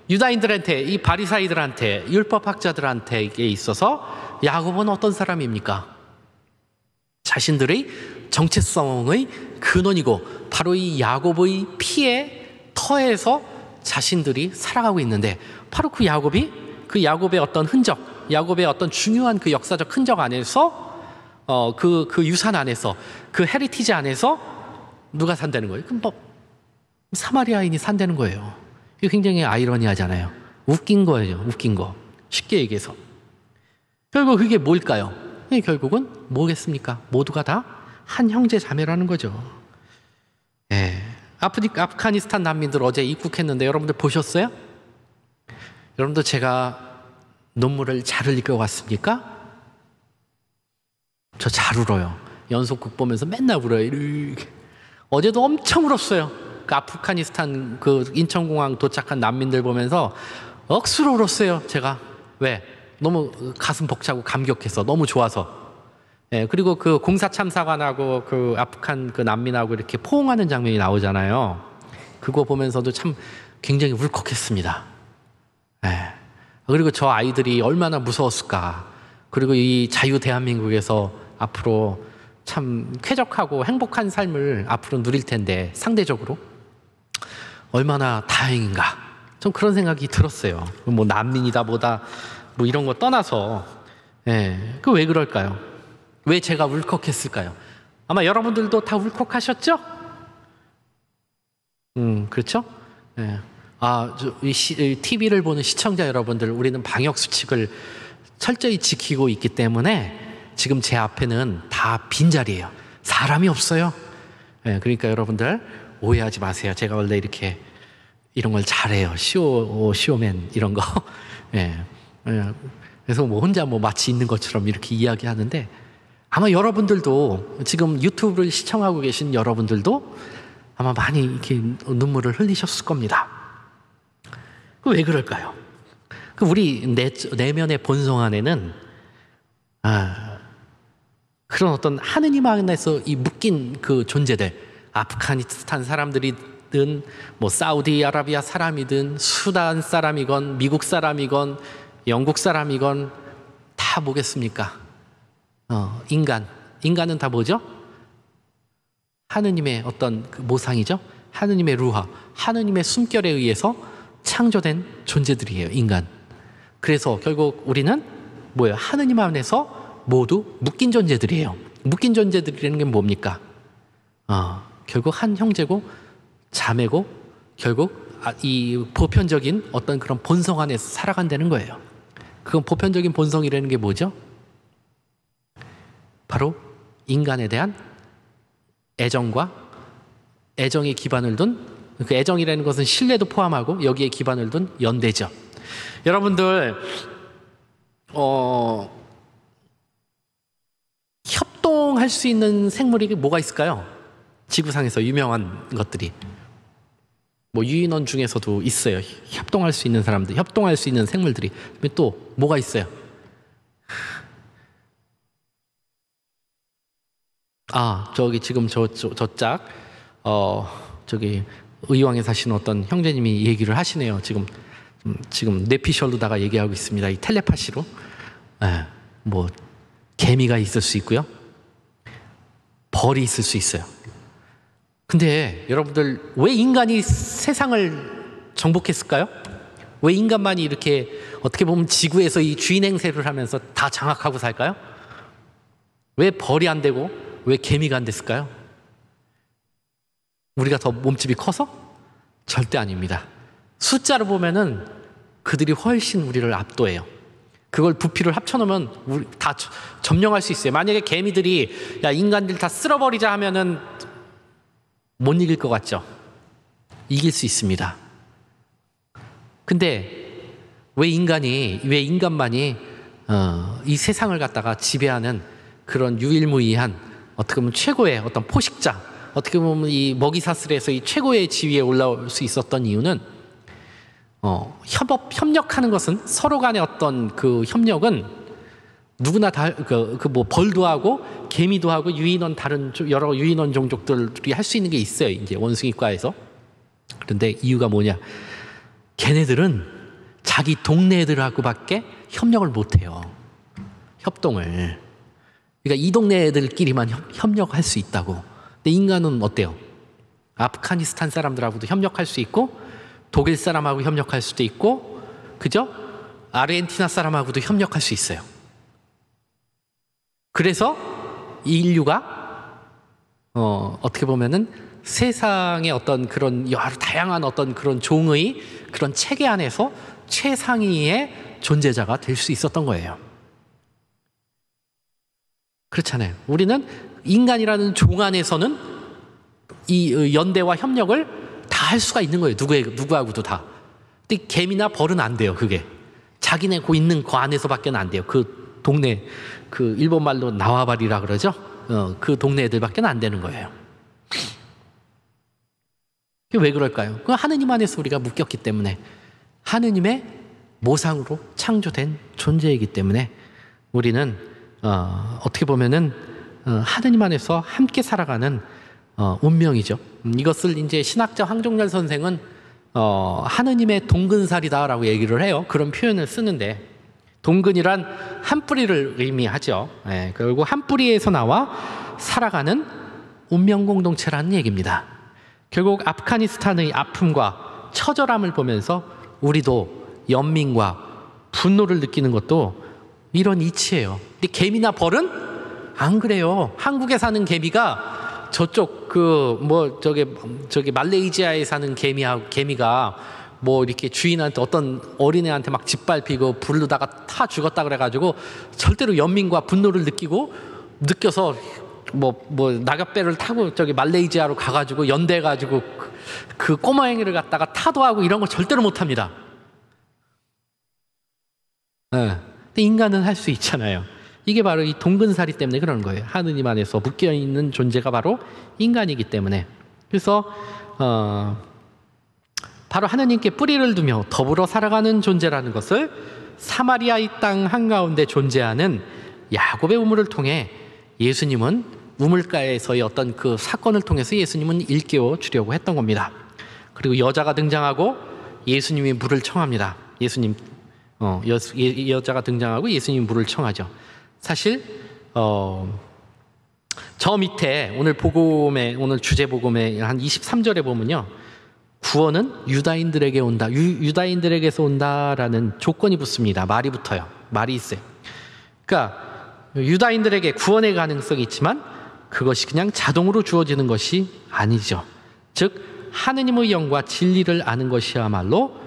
S1: 유다인들한테, 이 바리사이들한테, 율법학자들한테 있어서 야곱은 어떤 사람입니까? 자신들의 정체성의 근원이고 바로 이 야곱의 피의 터에서 자신들이 살아가고 있는데, 바로 그 야곱의 어떤 흔적, 야곱의 어떤 중요한 그 역사적 흔적 안에서 그 유산 안에서, 그 헤리티지 안에서 누가 산다는 거예요? 그럼 사마리아인이 산다는 거예요. 이게 굉장히 아이러니하잖아요. 웃긴 거예요. 웃긴 거. 쉽게 얘기해서. 결국 그게 뭘까요? 결국은 뭐겠습니까? 모두가 다 한 형제 자매라는 거죠. 아프가니스탄 난민들 어제 입국했는데 여러분들 보셨어요? 여러분들 제가 논문을 잘 읽어 왔습니까? 저 잘 울어요. 연속극 보면서 맨날 울어요. 이렇게. 어제도 엄청 울었어요. 그 아프가니스탄 그 인천공항 도착한 난민들 보면서 억수로 울었어요. 제가. 왜? 너무 가슴 벅차고 감격해서, 너무 좋아서. 그리고 그 공사참사관하고 그 아프간 그 난민하고 이렇게 포옹하는 장면이 나오잖아요. 그거 보면서도 참 굉장히 울컥했습니다. 그리고 저 아이들이 얼마나 무서웠을까. 그리고 이 자유 대한민국에서 앞으로 참 쾌적하고 행복한 삶을 앞으로 누릴 텐데, 상대적으로 얼마나 다행인가. 좀 그런 생각이 들었어요. 뭐 난민이다 뭐다 뭐 이런 거 떠나서. 그 왜 그럴까요? 왜 제가 울컥했을까요? 아마 여러분들도 다 울컥하셨죠? 그렇죠? TV를 보는 시청자 여러분들, 우리는 방역 수칙을 철저히 지키고 있기 때문에 지금 제 앞에는 다 빈자리예요. 사람이 없어요. 그러니까 여러분들 오해하지 마세요. 제가 원래 이렇게 이런 걸 잘해요. 쇼맨 이런 거. 그래서 뭐 혼자 뭐 마치 있는 것처럼 이렇게 이야기하는데, 아마 여러분들도 지금 유튜브를 시청하고 계신 여러분들도 아마 많이 이렇게 눈물을 흘리셨을 겁니다. 왜 그럴까요? 우리 내면의 본성 안에는 그런 어떤 하느님 안에서 이 묶인 그 존재들, 아프가니스탄 사람들이든 뭐 사우디아라비아 사람이든 수단 사람이건 미국 사람이건 영국 사람이건 다 뭐겠습니까? 인간은 다 뭐죠? 하느님의 어떤 그 모상이죠? 하느님의 루하, 하느님의 숨결에 의해서 창조된 존재들이에요, 인간. 그래서 결국 우리는 뭐예요? 하느님 안에서 모두 묶인 존재들이에요. 묶인 존재들이라는 게 뭡니까? 결국 한 형제고 자매고, 결국 이 보편적인 어떤 그런 본성 안에서 살아간다는 거예요. 그건 보편적인 본성이라는 게 뭐죠? 바로 인간에 대한 애정의 기반을 둔, 그 애정이라는 것은 신뢰도 포함하고 여기에 기반을 둔 연대죠. 여러분들 협동할 수 있는 생물이 뭐가 있을까요? 지구상에서 유명한 것들이 뭐 유인원 중에서도 있어요. 협동할 수 있는 사람들, 협동할 수 있는 생물들이. 또 뭐가 있어요? 저기 지금 저짝 저기 의왕에 사시는 어떤 형제님이 얘기를 하시네요. 지금 뇌피셜로다가 얘기하고 있습니다. 이 텔레파시로. 뭐 개미가 있을 수 있고요, 벌이 있을 수 있어요. 근데 여러분들, 왜 인간이 세상을 정복했을까요? 왜 인간만이 이렇게 어떻게 보면 지구에서 이 주인 행세를 하면서 다 장악하고 살까요? 왜 벌이 안 되고 왜 개미가 안 됐을까요? 우리가 더 몸집이 커서? 절대 아닙니다. 숫자로 보면은 그들이 훨씬 우리를 압도해요. 그걸 부피를 합쳐놓으면 우리 다 점령할 수 있어요. 만약에 개미들이 야 인간들 다 쓸어버리자 하면은 못 이길 것 같죠? 이길 수 있습니다. 근데 왜 인간만이 이 세상을 갖다가 지배하는 그런 유일무이한 어떻게 보면 최고의 어떤 포식자, 어떻게 보면 이 먹이사슬에서 이 최고의 지위에 올라올 수 있었던 이유는 협력하는 것은 서로 간의 어떤 그 협력은 누구나 다 뭐 벌도 하고 개미도 하고 다른 여러 유인원 종족들이 할 수 있는 게 있어요. 이제 원숭이과에서. 그런데 이유가 뭐냐? 걔네들은 자기 동네 애들하고밖에 협력을 못 해요. 협동을. 그러니까 이 동네 애들끼리만 협력할 수 있다고. 근데 인간은 어때요? 아프가니스탄 사람들하고도 협력할 수 있고 독일 사람하고 협력할 수도 있고 그죠? 아르헨티나 사람하고도 협력할 수 있어요. 그래서 이 인류가 어떻게 보면은 세상의 어떤 그런 여러 다양한 어떤 그런 종의 그런 체계 안에서 최상위의 존재자가 될 수 있었던 거예요. 그렇잖아요. 우리는 인간이라는 종 안에서는 이 연대와 협력을 다 할 수가 있는 거예요. 누구하고도 다. 근데 개미나 벌은 안 돼요. 그게 자기네 있는 거 안에서밖에 안 돼요. 그 동네 그 일본 말로 나와바리라 그러죠. 그 동네 애들밖에 안 되는 거예요. 왜 그럴까요? 그 하느님 안에서 우리가 묶였기 때문에 하느님의 모상으로 창조된 존재이기 때문에 우리는 어떻게 보면은 하느님 안에서 함께 살아가는 운명이죠. 이것을 이제 신학자 황종렬 선생은 하느님의 동근살이다라고 얘기를 해요. 그런 표현을 쓰는데 동근이란 한 뿌리를 의미하죠. 결국 한 뿌리에서 나와 살아가는 운명 공동체라는 얘기입니다. 결국 아프가니스탄의 아픔과 처절함을 보면서 우리도 연민과 분노를 느끼는 것도 이런 이치예요. 근데 개미나 벌은 안 그래요. 한국에 사는 개미가 저쪽 저기 말레이시아에 사는 개미가 뭐 이렇게 주인한테 어떤 어린애한테 막 짓밟히고 부르다가 타 죽었다 그래가지고 절대로 연민과 분노를 느껴서 뭐 낙엽배를 타고 저기 말레이시아로 가가지고 연대가지고 그 꼬마행이를 갖다가 타도하고 이런 거 절대로 못합니다. 근데 인간은 할 수 있잖아요. 이게 바로 이 동근살이 때문에 그러는 거예요. 하느님 안에서 묶여있는 존재가 바로 인간이기 때문에. 그래서 바로 하느님께 뿌리를 두며 더불어 살아가는 존재라는 것을 사마리아의 땅 한가운데 존재하는 야곱의 우물을 통해 예수님은 우물가에서의 어떤 그 사건을 통해서 예수님은 일깨워 주려고 했던 겁니다. 그리고 여자가 등장하고 예수님이 물을 청합니다. 여자가 등장하고 예수님이 물을 청하죠. 사실 저 밑에 오늘 주제 복음의 한 23절에 보면요. 구원은 유다인들에게 온다. 유다인들에게서 온다라는 조건이 붙습니다. 말이 붙어요. 말이 있어요. 그러니까 유다인들에게 구원의 가능성이 있지만 그것이 그냥 자동으로 주어지는 것이 아니죠. 즉 하느님의 영과 진리를 아는 것이야말로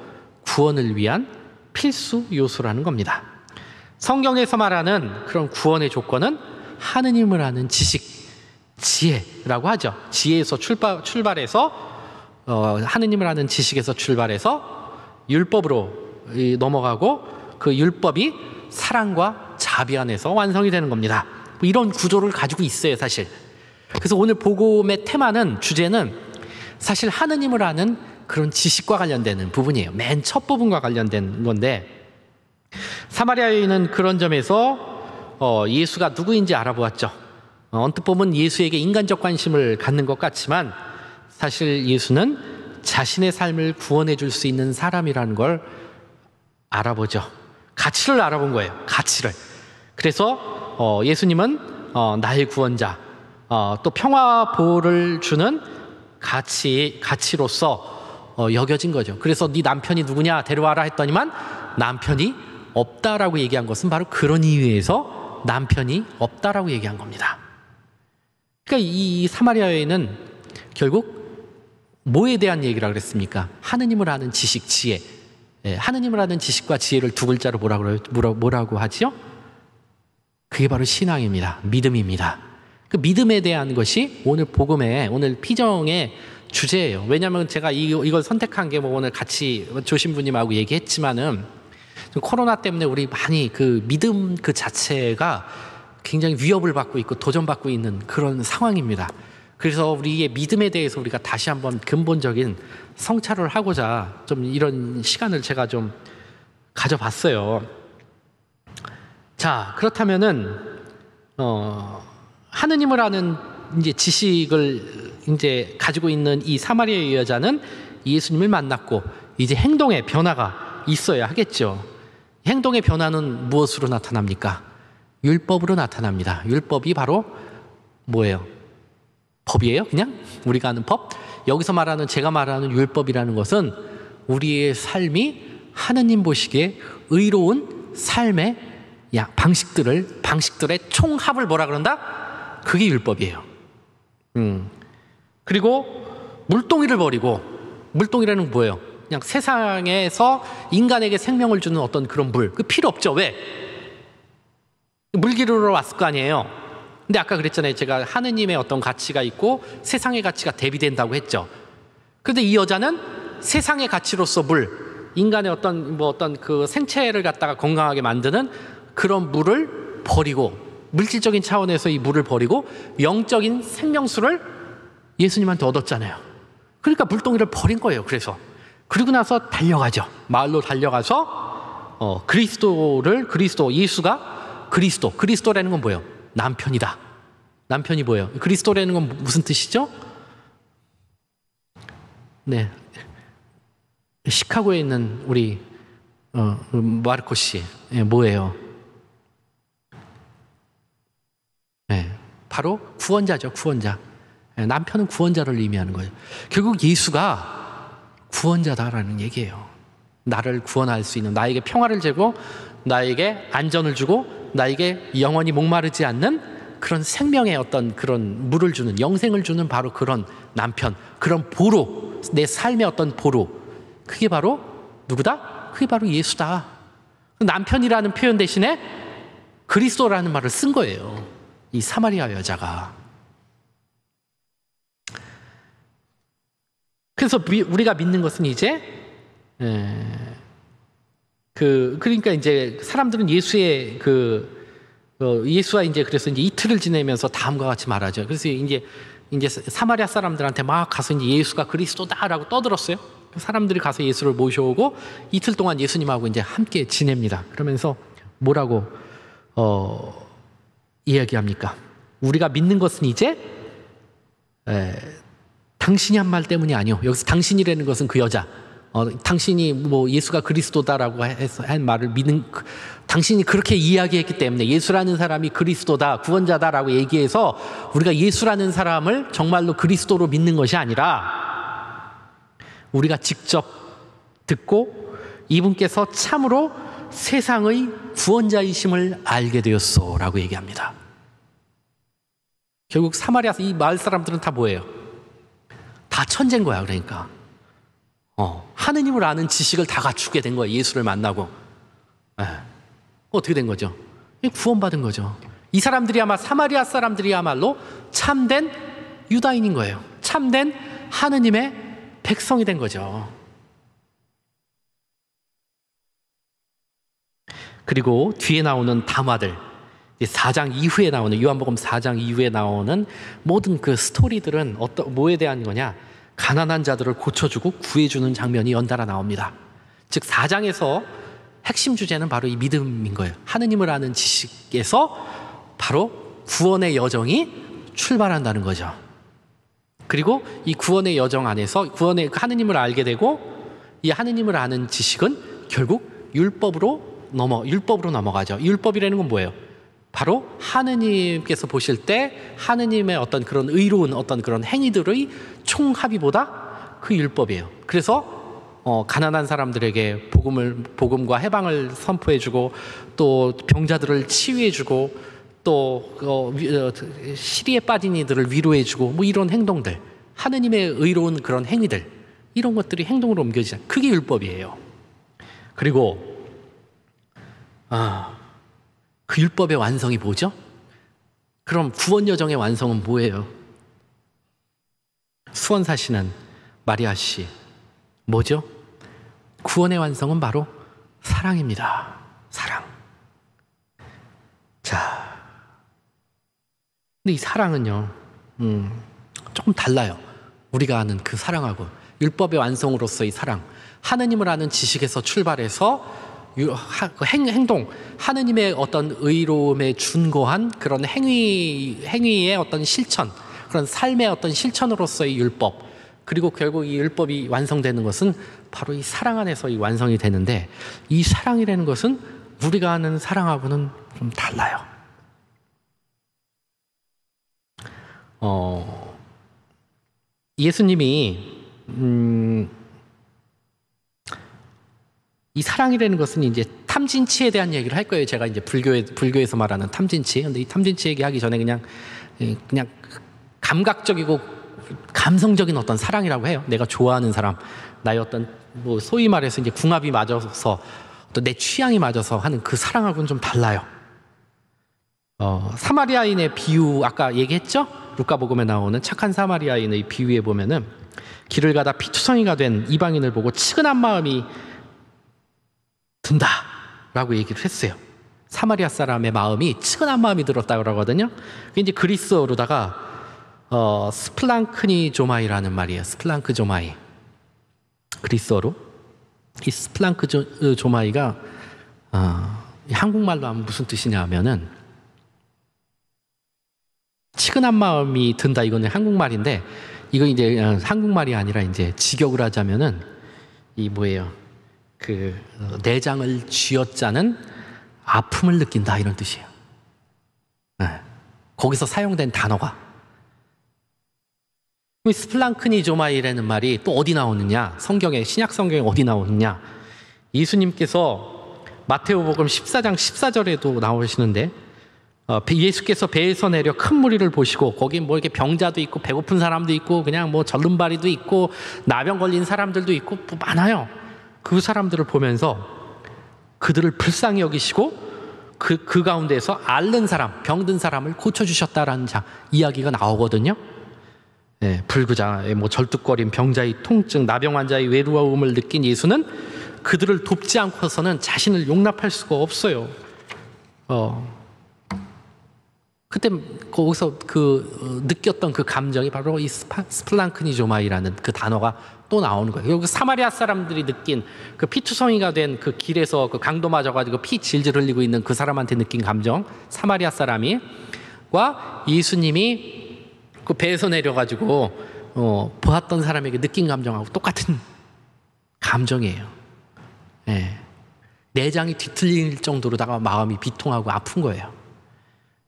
S1: 구원을 위한 필수 요소라는 겁니다. 성경에서 말하는 그런 구원의 조건은 하느님을 아는 지식, 지혜라고 하죠. 지혜에서 출발해서 하느님을 아는 지식에서 출발해서 율법으로 넘어가고 그 율법이 사랑과 자비 안에서 완성이 되는 겁니다. 이런 구조를 가지고 있어요, 사실. 그래서 오늘 복음의 주제는 사실 하느님을 아는 그런 지식과 관련되는 부분이에요. 맨 첫 부분과 관련된 건데 사마리아 여인은 그런 점에서 예수가 누구인지 알아보았죠. 언뜻 보면 예수에게 인간적 관심을 갖는 것 같지만 사실 예수는 자신의 삶을 구원해 줄 수 있는 사람이라는 걸 알아보죠. 가치를 알아본 거예요. 가치를. 그래서 예수님은 나의 구원자, 또 평화 보호를 주는 가치로서 여겨진 거죠. 그래서 네 남편이 누구냐 데려와라 했더니만 남편이 없다라고 얘기한 것은 바로 그런 이유에서 남편이 없다라고 얘기한 겁니다. 그러니까 이 사마리아 여인은 결국 뭐에 대한 얘기라 그랬습니까? 하느님을 아는 지식, 지혜. 예, 하느님을 아는 지식과 지혜를 두 글자로 뭐라고 하지요? 그게 바로 신앙입니다. 믿음입니다. 그 믿음에 대한 것이 오늘 복음의, 오늘 피정의 주제예요. 왜냐하면 제가 이걸 선택한 게 뭐 오늘 같이 조신부님하고 얘기했지만은 코로나 때문에 우리 많이 그 믿음 그 자체가 굉장히 위협을 받고 있고 도전받고 있는 그런 상황입니다. 그래서 우리의 믿음에 대해서 우리가 다시 한번 근본적인 성찰을 하고자 좀 이런 시간을 제가 좀 가져봤어요. 자, 그렇다면은 하느님을 아는 이제 지식을 이제 가지고 있는 이 사마리아의 여자는 예수님을 만났고 이제 행동의 변화가 있어야 하겠죠. 행동의 변화는 무엇으로 나타납니까? 율법으로 나타납니다. 율법이 바로 뭐예요? 법이에요? 그냥 우리가 아는 법? 여기서 말하는, 제가 말하는 율법이라는 것은 우리의 삶이 하느님 보시기에 의로운 삶의 방식들의 총합을 뭐라 그런다? 그게 율법이에요. 그리고 물동이를 버리고, 물동이라는 건 뭐예요? 그냥 세상에서 인간에게 생명을 주는 어떤 그런 물, 그 필요 없죠. 왜? 물 기르러 왔을 거 아니에요. 근데 아까 그랬잖아요. 제가 하느님의 어떤 가치가 있고 세상의 가치가 대비된다고 했죠. 그런데 이 여자는 세상의 가치로서 물, 인간의 어떤 그 생체를 갖다가 건강하게 만드는 그런 물을 버리고, 물질적인 차원에서 이 물을 버리고 영적인 생명수를 예수님한테 얻었잖아요. 그러니까 물동이를 버린 거예요. 그리고 나서 달려가죠. 마을로 달려가서 예수가 그리스도라는 건 뭐예요? 남편이다. 남편이 뭐예요? 그리스도라는 건 무슨 뜻이죠? 네, 시카고에 있는 우리 마르코 씨, 뭐예요? 네, 바로 구원자죠. 구원자. 남편은 구원자를 의미하는 거예요. 결국 예수가 구원자다라는 얘기예요. 나를 구원할 수 있는, 나에게 평화를 주고 나에게 안전을 주고 나에게 영원히 목마르지 않는 그런 생명의 어떤 그런 물을 주는, 영생을 주는 바로 그런 남편, 그런 보로, 내 삶의 어떤 보로, 그게 바로 누구다? 그게 바로 예수다. 남편이라는 표현 대신에 그리스도라는 말을 쓴 거예요. 이 사마리아 여자가. 그래서 우리가 믿는 것은 이제 그러니까 이제 사람들은 예수와 이제 그래서 이제 이틀을 지내면서 다음과 같이 말하죠. 그래서 이제 사마리아 사람들한테 막 가서 이제 예수가 그리스도다라고 떠들었어요. 사람들이 가서 예수를 모셔오고 이틀 동안 예수님하고 이제 함께 지냅니다. 그러면서 뭐라고 이야기합니까? 우리가 믿는 것은 이제 당신이 한 말 때문이 아니요. 여기서 당신이라는 것은 그 여자. 당신이 뭐 예수가 그리스도다라고 해서 한 말을 믿는, 당신이 그렇게 이야기했기 때문에 예수라는 사람이 그리스도다, 구원자다라고 얘기해서 우리가 예수라는 사람을 정말로 그리스도로 믿는 것이 아니라 우리가 직접 듣고 이분께서 참으로 세상의 구원자이심을 알게 되었소라고 얘기합니다. 결국 사마리아 이 마을 사람들은 다 뭐예요? 다 천재인 거야. 그러니까 하느님을 아는 지식을 다 갖추게 된 거예요. 예수를 만나고. 어떻게 된 거죠? 구원받은 거죠. 이 사람들이야말로, 사마리아 사람들이야말로 참된 유다인인 거예요. 참된 하느님의 백성이 된 거죠. 그리고 뒤에 나오는 담화들, 4장 이후에 나오는, 요한복음 4장 이후에 나오는 모든 그 스토리들은 뭐에 대한 거냐? 가난한 자들을 고쳐주고 구해주는 장면이 연달아 나옵니다. 즉 4장에서 핵심 주제는 바로 이 믿음인 거예요. 하느님을 아는 지식에서 바로 구원의 여정이 출발한다는 거죠. 그리고 이 구원의 여정 안에서 하느님을 알게 되고, 이 하느님을 아는 지식은 결국 율법으로 넘어가죠. 율법이라는 건 뭐예요? 바로 하느님께서 보실 때 하느님의 어떤 그런 의로운 어떤 그런 행위들의 총합이 뭐다? 그 율법이에요. 그래서 가난한 사람들에게 복음과 해방을 선포해주고, 또 병자들을 치유해주고, 또 시리에 빠진 이들을 위로해주고, 뭐 이런 행동들, 하느님의 의로운 그런 행위들, 이런 것들이 행동으로 옮겨지잖아요. 그게 율법이에요. 그리고 그 율법의 완성이 뭐죠? 그럼 구원 여정의 완성은 뭐예요? 수원 사시는 마리아 씨, 뭐죠? 구원의 완성은 바로 사랑입니다. 사랑. 자, 근데 이 사랑은요, 조금 달라요. 우리가 아는 그 사랑하고 율법의 완성으로서의 사랑, 하느님을 아는 지식에서 출발해서 행동, 하느님의 어떤 의로움에 준거한 그런 행위의 어떤 실천, 그런 삶의 어떤 실천으로서의 율법, 그리고 결국 이 율법이 완성되는 것은 바로 이 사랑 안에서 이 완성이 되는데, 이 사랑이라는 것은 우리가 아는 사랑하고는 좀 달라요. 예수님이 이 사랑이라는 것은 이제 탐진치에 대한 얘기를 할 거예요. 제가 이제 불교에서 말하는 탐진치. 근데 이 탐진치 얘기하기 전에 그냥 감각적이고 감성적인 어떤 사랑이라고 해요. 내가 좋아하는 사람, 나의 어떤 뭐 소위 말해서 이제 궁합이 맞아서 또 내 취향이 맞아서 하는 그 사랑하고는 좀 달라요. 사마리아인의 비유 아까 얘기했죠? 루카복음에 나오는 착한 사마리아인의 비유에 보면은 길을 가다 피투성이가 된 이방인을 보고 측은한 마음이 든다라고 얘기를 했어요. 사마리아 사람의 마음이 측은한 마음이 들었다고 그러거든요. 그게 이제 그리스어로다가 스플랑크니조마이라는 말이에요. 스플랑크조마이. 그리스어로 이 스플랑크조마이가 한국말로 하면 무슨 뜻이냐 하면은 측은한 마음이 든다. 이거는 한국말인데, 이거 이제 한국말이 아니라 이제 직역을 하자면은 이 뭐예요? 그 내장을 쥐어짜는 아픔을 느낀다, 이런 뜻이에요. 네. 거기서 사용된 단어가. 스플랑크니조마이라는 말이 또 어디 나오느냐? 성경에, 신약 성경에 어디 나오느냐? 예수님께서 마테오복음 14장 14절에도 나오시는데, 예수께서 배에서 내려 큰 무리를 보시고, 거기 뭐 이렇게 병자도 있고 배고픈 사람도 있고 그냥 뭐 절름발이도 있고 나병 걸린 사람들도 있고 뭐 많아요. 그 사람들을 보면서 그들을 불쌍히 여기시고 그 가운데서 앓는 사람, 병든 사람을 고쳐주셨다라는 이야기가 나오거든요. 네, 불구자, 뭐 절뚝거림, 병자의 통증, 나병 환자의 외로움을 느낀 예수는 그들을 돕지 않고서는 자신을 용납할 수가 없어요. 그때 거기서 느꼈던 그 감정이 바로 이 스플랑크니조마이라는 그 단어가 또 나오는 거예요. 여기 사마리아 사람들이 느낀 그 피투성이가 된 그 길에서 그 강도 맞아가지고 피 질질 흘리고 있는 그 사람한테 느낀 감정, 사마리아 사람이과 예수님이 그 배에서 내려가지고 보았던 사람에게 느낀 감정하고 똑같은 감정이에요. 네. 내장이 뒤틀릴 정도로다가 마음이 비통하고 아픈 거예요.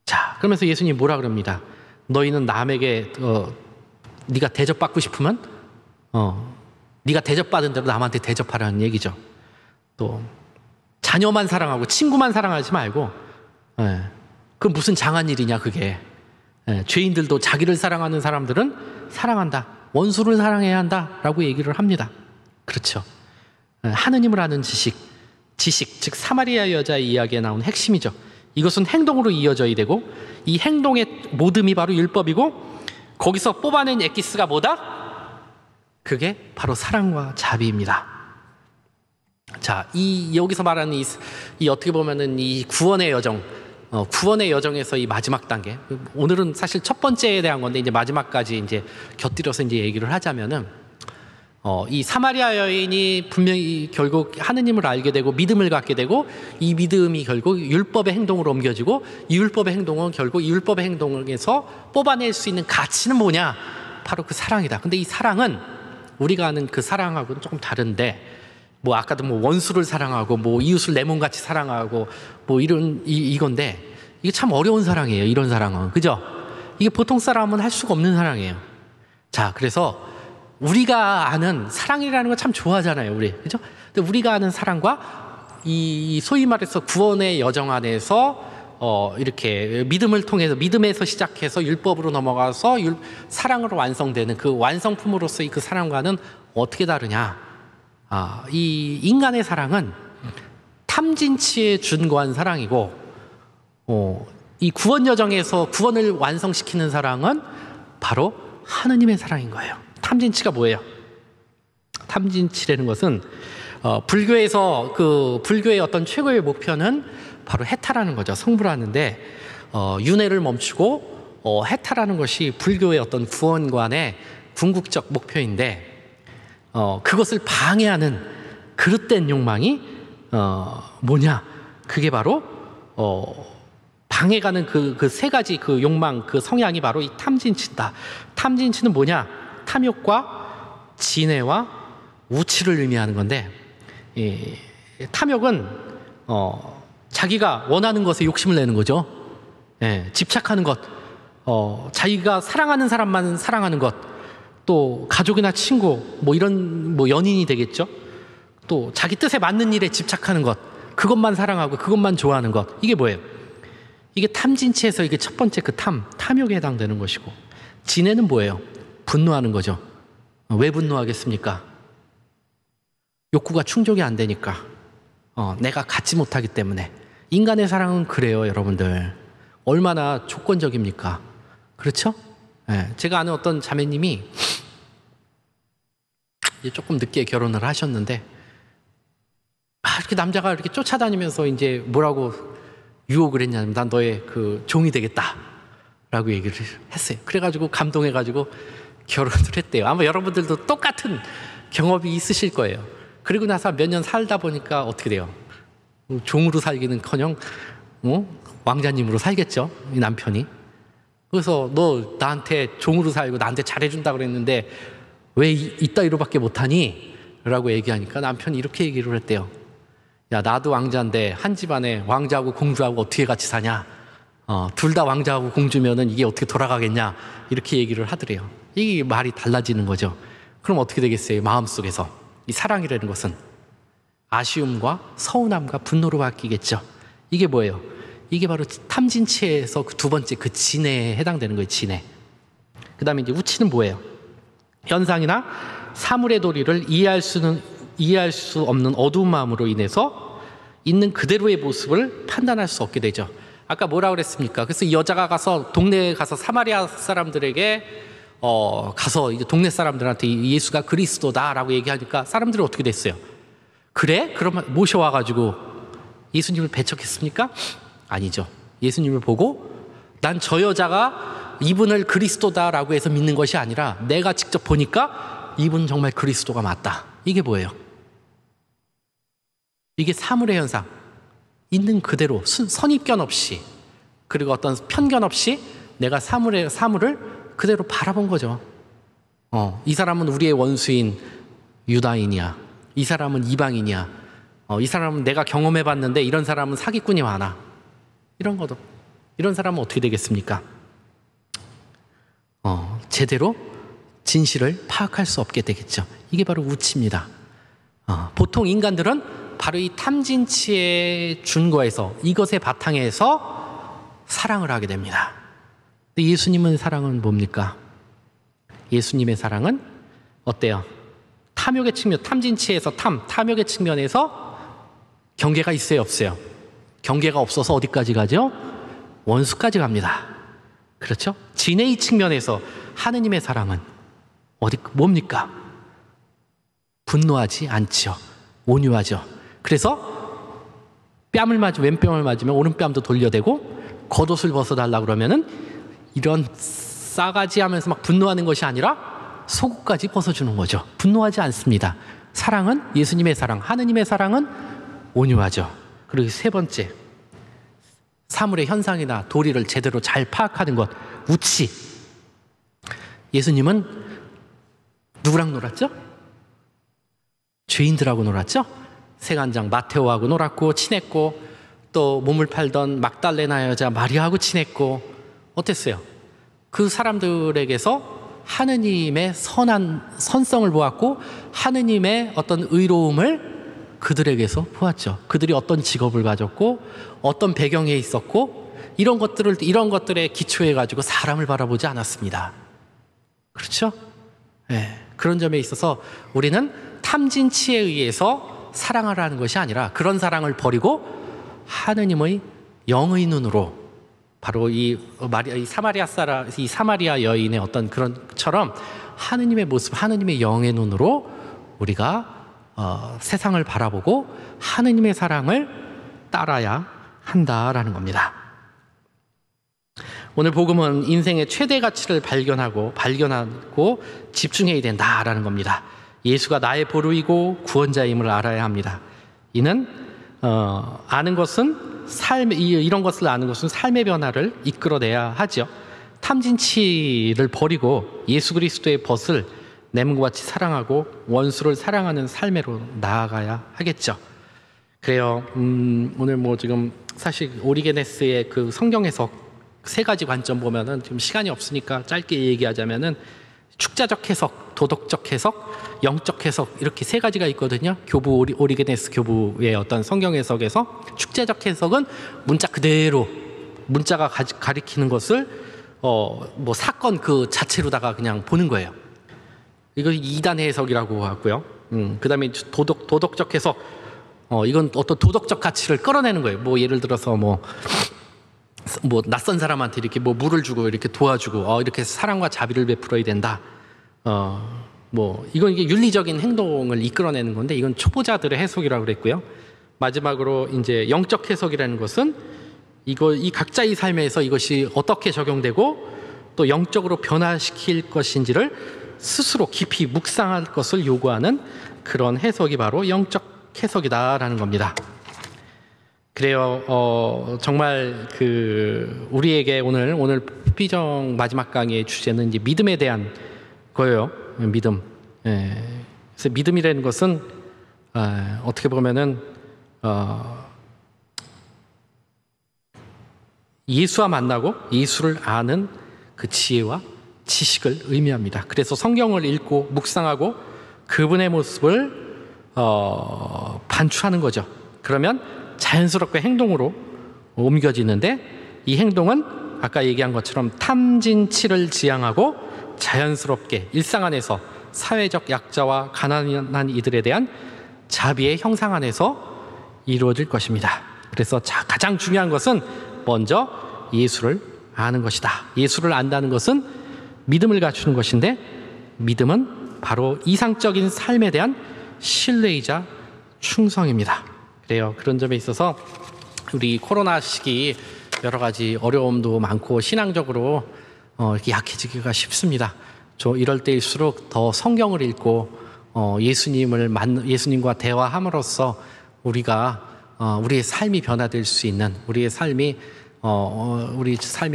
S1: 자, 그러면서 예수님이 뭐라 그럽니다. 너희는 남에게 네가 대접받고 싶으면 네가 대접받은 대로 남한테 대접하라는 얘기죠. 또 자녀만 사랑하고 친구만 사랑하지 말고, 그 무슨 장한 일이냐 그게. 죄인들도 자기를 사랑하는 사람들은 사랑한다. 원수를 사랑해야 한다라고 얘기를 합니다. 그렇죠. 하느님을 아는 지식, 즉 사마리아 여자의 이야기에 나온 핵심이죠. 이것은 행동으로 이어져야 되고, 이 행동의 모듬이 바로 율법이고, 거기서 뽑아낸 엑기스가 뭐다? 그게 바로 사랑과 자비입니다. 자, 여기서 말하는 이 어떻게 보면은 이 구원의 여정, 구원의 여정에서 이 마지막 단계, 오늘은 사실 첫 번째에 대한 건데 이제 마지막까지 이제 곁들여서 이제 얘기를 하자면은, 이 사마리아 여인이 분명히 결국 하느님을 알게 되고 믿음을 갖게 되고, 이 믿음이 결국 율법의 행동으로 옮겨지고, 이 율법의 행동은 결국 이 율법의 행동에서 뽑아낼 수 있는 가치는 뭐냐? 바로 그 사랑이다. 근데 이 사랑은 우리가 아는 그 사랑하고는 조금 다른데, 뭐 아까도 뭐 원수를 사랑하고 뭐 이웃을 내 몸같이 사랑하고 뭐 이건데, 이게 참 어려운 사랑이에요. 이런 사랑은, 그죠? 이게 보통 사람은 할 수가 없는 사랑이에요. 자, 그래서 우리가 아는 사랑이라는 거 참 좋아하잖아요, 우리. 그죠? 근데 우리가 아는 사랑과 이 소위 말해서 구원의 여정 안에서 이렇게 믿음을 통해서 믿음에서 시작해서 율법으로 넘어가서 사랑으로 완성되는 그 완성품으로서의 그 사랑과는 어떻게 다르냐? 이 인간의 사랑은 탐진치에 준거한 사랑이고, 이 구원 여정에서 구원을 완성시키는 사랑은 바로 하느님의 사랑인 거예요. 탐진치가 뭐예요? 탐진치라는 것은 불교에서 불교의 어떤 최고의 목표는 바로 해탈하는 거죠. 성불하는데 윤회를 멈추고 해탈하는 것이 불교의 어떤 구원관의 궁극적 목표인데, 그것을 방해하는 그릇된 욕망이 뭐냐? 그게 바로 방해가는 그 세 가지 그 욕망, 그 성향이 바로 이 탐진치다. 탐진치는 뭐냐? 탐욕과 진해와 우치를 의미하는 건데, 탐욕은 자기가 원하는 것에 욕심을 내는 거죠. 집착하는 것, 자기가 사랑하는 사람만 사랑하는 것, 또 가족이나 친구, 뭐 이런 뭐 연인이 되겠죠. 또 자기 뜻에 맞는 일에 집착하는 것, 그것만 사랑하고 그것만 좋아하는 것, 이게 뭐예요? 이게 탐진치에서 이게 첫 번째 그 탐욕에 해당되는 것이고, 진해는 뭐예요? 분노하는 거죠. 왜 분노하겠습니까? 욕구가 충족이 안 되니까, 내가 갖지 못하기 때문에. 인간의 사랑은 그래요, 여러분들. 얼마나 조건적입니까? 그렇죠? 제가 아는 어떤 자매님이 조금 늦게 결혼을 하셨는데, 이렇게 남자가 이렇게 쫓아다니면서 이제 뭐라고 유혹을 했냐면, 난 너의 그 종이 되겠다 라고 얘기를 했어요. 그래가지고 감동해가지고 결혼을 했대요. 아마 여러분들도 똑같은 경험이 있으실 거예요. 그리고 나서 몇 년 살다 보니까 어떻게 돼요? 종으로 살기는커녕 왕자님으로 살겠죠, 이 남편이. 그래서 너 나한테 종으로 살고 나한테 잘해준다 그랬는데 왜 이따위로밖에 못하니? 라고 얘기하니까 남편이 이렇게 얘기를 했대요. 야, 나도 왕자인데 한 집안에 왕자하고 공주하고 어떻게 같이 사냐? 둘 다 왕자하고 공주면은 이게 어떻게 돌아가겠냐? 이렇게 얘기를 하더래요. 이게 말이 달라지는 거죠. 그럼 어떻게 되겠어요? 마음속에서 이 사랑이라는 것은 아쉬움과 서운함과 분노로 바뀌겠죠. 이게 뭐예요? 이게 바로 탐진치에서 그 두 번째 그 진해에 해당되는 거예요. 진해. 그 다음에 이제 우치는 뭐예요? 현상이나 사물의 도리를 이해할 수 없는 어두운 마음으로 인해서 있는 그대로의 모습을 판단할 수 없게 되죠. 아까 뭐라 그랬습니까? 그래서 이 여자가 가서 동네에 가서 사마리아 사람들에게 가서 이제 동네 사람들한테 예수가 그리스도다라고 얘기하니까 사람들이 어떻게 됐어요? 그래? 그러면 모셔와가지고 예수님을 배척했습니까? 아니죠. 예수님을 보고 난 저 여자가 이분을 그리스도다라고 해서 믿는 것이 아니라 내가 직접 보니까 이분 정말 그리스도가 맞다. 이게 뭐예요? 이게 사물의 현상. 있는 그대로 선입견 없이, 그리고 어떤 편견 없이 내가 사물을 그대로 바라본 거죠. 이 사람은 우리의 원수인 유다인이야. 이 사람은 이방인이야. 이 사람은 내가 경험해봤는데 이런 사람은 사기꾼이 많아. 이런 사람은 어떻게 되겠습니까? 제대로 진실을 파악할 수 없게 되겠죠. 이게 바로 우치입니다. 보통 인간들은 바로 이 탐진치의 준거에서, 이것의 바탕에서 사랑을 하게 됩니다. 근데 예수님의 사랑은 뭡니까? 예수님의 사랑은 어때요? 탐욕의 측면, 탐진치에서 탐욕의 측면에서 경계가 있어요, 없어요? 경계가 없어서 어디까지 가죠? 원수까지 갑니다. 그렇죠? 진해의 측면에서 하느님의 사랑은 뭡니까? 분노하지 않죠. 온유하죠. 그래서 왼뺨을 맞으면 오른뺨도 돌려대고 겉옷을 벗어달라고 그러면은 이런 싸가지 하면서 막 분노하는 것이 아니라 속옷까지 벗어주는 거죠. 분노하지 않습니다. 사랑은, 예수님의 사랑, 하느님의 사랑은 온유하죠. 그리고 세 번째, 사물의 현상이나 도리를 제대로 잘 파악하는 것, 우치. 예수님은 누구랑 놀았죠? 죄인들하고 놀았죠? 세간장 마테오하고 놀았고 친했고, 또 몸을 팔던 막달레나 여자 마리아하고 친했고, 어땠어요? 그 사람들에게서 하느님의 선성을 보았고 하느님의 어떤 의로움을 그들에게서 보았죠. 그들이 어떤 직업을 가졌고 어떤 배경에 있었고 이런 것들에 기초해 가지고 사람을 바라보지 않았습니다. 그렇죠? 네, 그런 점에 있어서 우리는 탐진치에 의해서 사랑하라는 것이 아니라 그런 사랑을 버리고 하느님의 영의 눈으로, 바로 이 사마리아 여인의 어떤 그런처럼 하느님의 모습, 하느님의 영의 눈으로 우리가 세상을 바라보고 하느님의 사랑을 따라야 한다라는 겁니다. 오늘 복음은 인생의 최대 가치를 발견하고 집중해야 된다라는 겁니다. 예수가 나의 보루이고 구원자임을 알아야 합니다. 이는 아는 것은 이런 것을 아는 것은 삶의 변화를 이끌어내야 하죠. 탐진치를 버리고 예수 그리스도의 벗을 내 몸과 같이 사랑하고 원수를 사랑하는 삶으로 나아가야 하겠죠. 그래요. 오늘 지금 사실 오리게네스의 그 성경 해석 세 가지 관점 보면은 지금 시간이 없으니까 짧게 얘기하자면은 축자적 해석, 도덕적 해석, 영적 해석 이렇게 세 가지가 있거든요. 오리게네스 교부의 어떤 성경 해석에서 축자적 해석은 문자 그대로 문자가 가리키는 것을 사건 그 자체로다가 그냥 보는 거예요. 이거 2단 해석이라고 하고요. 그다음에 도덕적 해석, 이건 어떤 도덕적 가치를 끌어내는 거예요. 예를 들어서 낯선 사람한테 이렇게 물을 주고 이렇게 도와주고 이렇게 사랑과 자비를 베풀어야 된다. 이게 윤리적인 행동을 이끌어내는 건데 이건 초보자들의 해석이라고 그랬고요. 마지막으로 이제 영적 해석이라는 것은 이 각자의 삶에서 이것이 어떻게 적용되고 또 영적으로 변화시킬 것인지를 스스로 깊이 묵상할 것을 요구하는 그런 해석이 바로 영적 해석이다라는 겁니다. 그래요. 정말 우리에게 오늘 피정 마지막 강의의 주제는 이제 믿음에 대한 거예요. 믿음. 그래서 믿음이라는 것은 어떻게 보면은 예수와 만나고 예수를 아는 그 지혜와 지식을 의미합니다. 그래서 성경을 읽고 묵상하고 그분의 모습을 반추하는 거죠. 그러면 자연스럽게 행동으로 옮겨지는데 이 행동은 아까 얘기한 것처럼 탐진치를 지향하고 자연스럽게 일상 안에서 사회적 약자와 가난한 이들에 대한 자비의 형상 안에서 이루어질 것입니다. 그래서 가장 중요한 것은 먼저 예수를 아는 것이다. 예수를 안다는 것은 믿음을 갖추는 것인데 믿음은 바로 이상적인 삶에 대한 신뢰이자 충성입니다. 그래요. 그런 점에 있어서 우리 코로나 시기 여러 가지 어려움도 많고 신앙적으로 이렇게 약해지기가 쉽습니다. 이럴 때일수록 더 성경을 읽고 예수님과 대화함으로써 우리의 삶이 변화될 수 있는 우리 삶이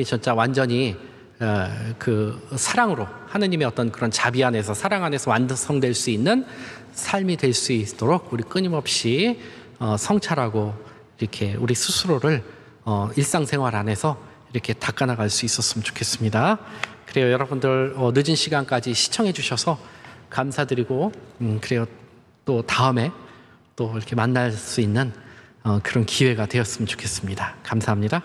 S1: 진짜 완전히 그 사랑으로 하느님의 어떤 그런 자비 안에서 사랑 안에서 완성될 수 있는 삶이 될 수 있도록 우리 끊임없이 성찰하고 이렇게 우리 스스로를 일상생활 안에서 이렇게 닦아나갈 수 있었으면 좋겠습니다. 그래요. 여러분들 늦은 시간까지 시청해 주셔서 감사드리고 그래요. 또 다음에 또 이렇게 만날 수 있는 그런 기회가 되었으면 좋겠습니다. 감사합니다.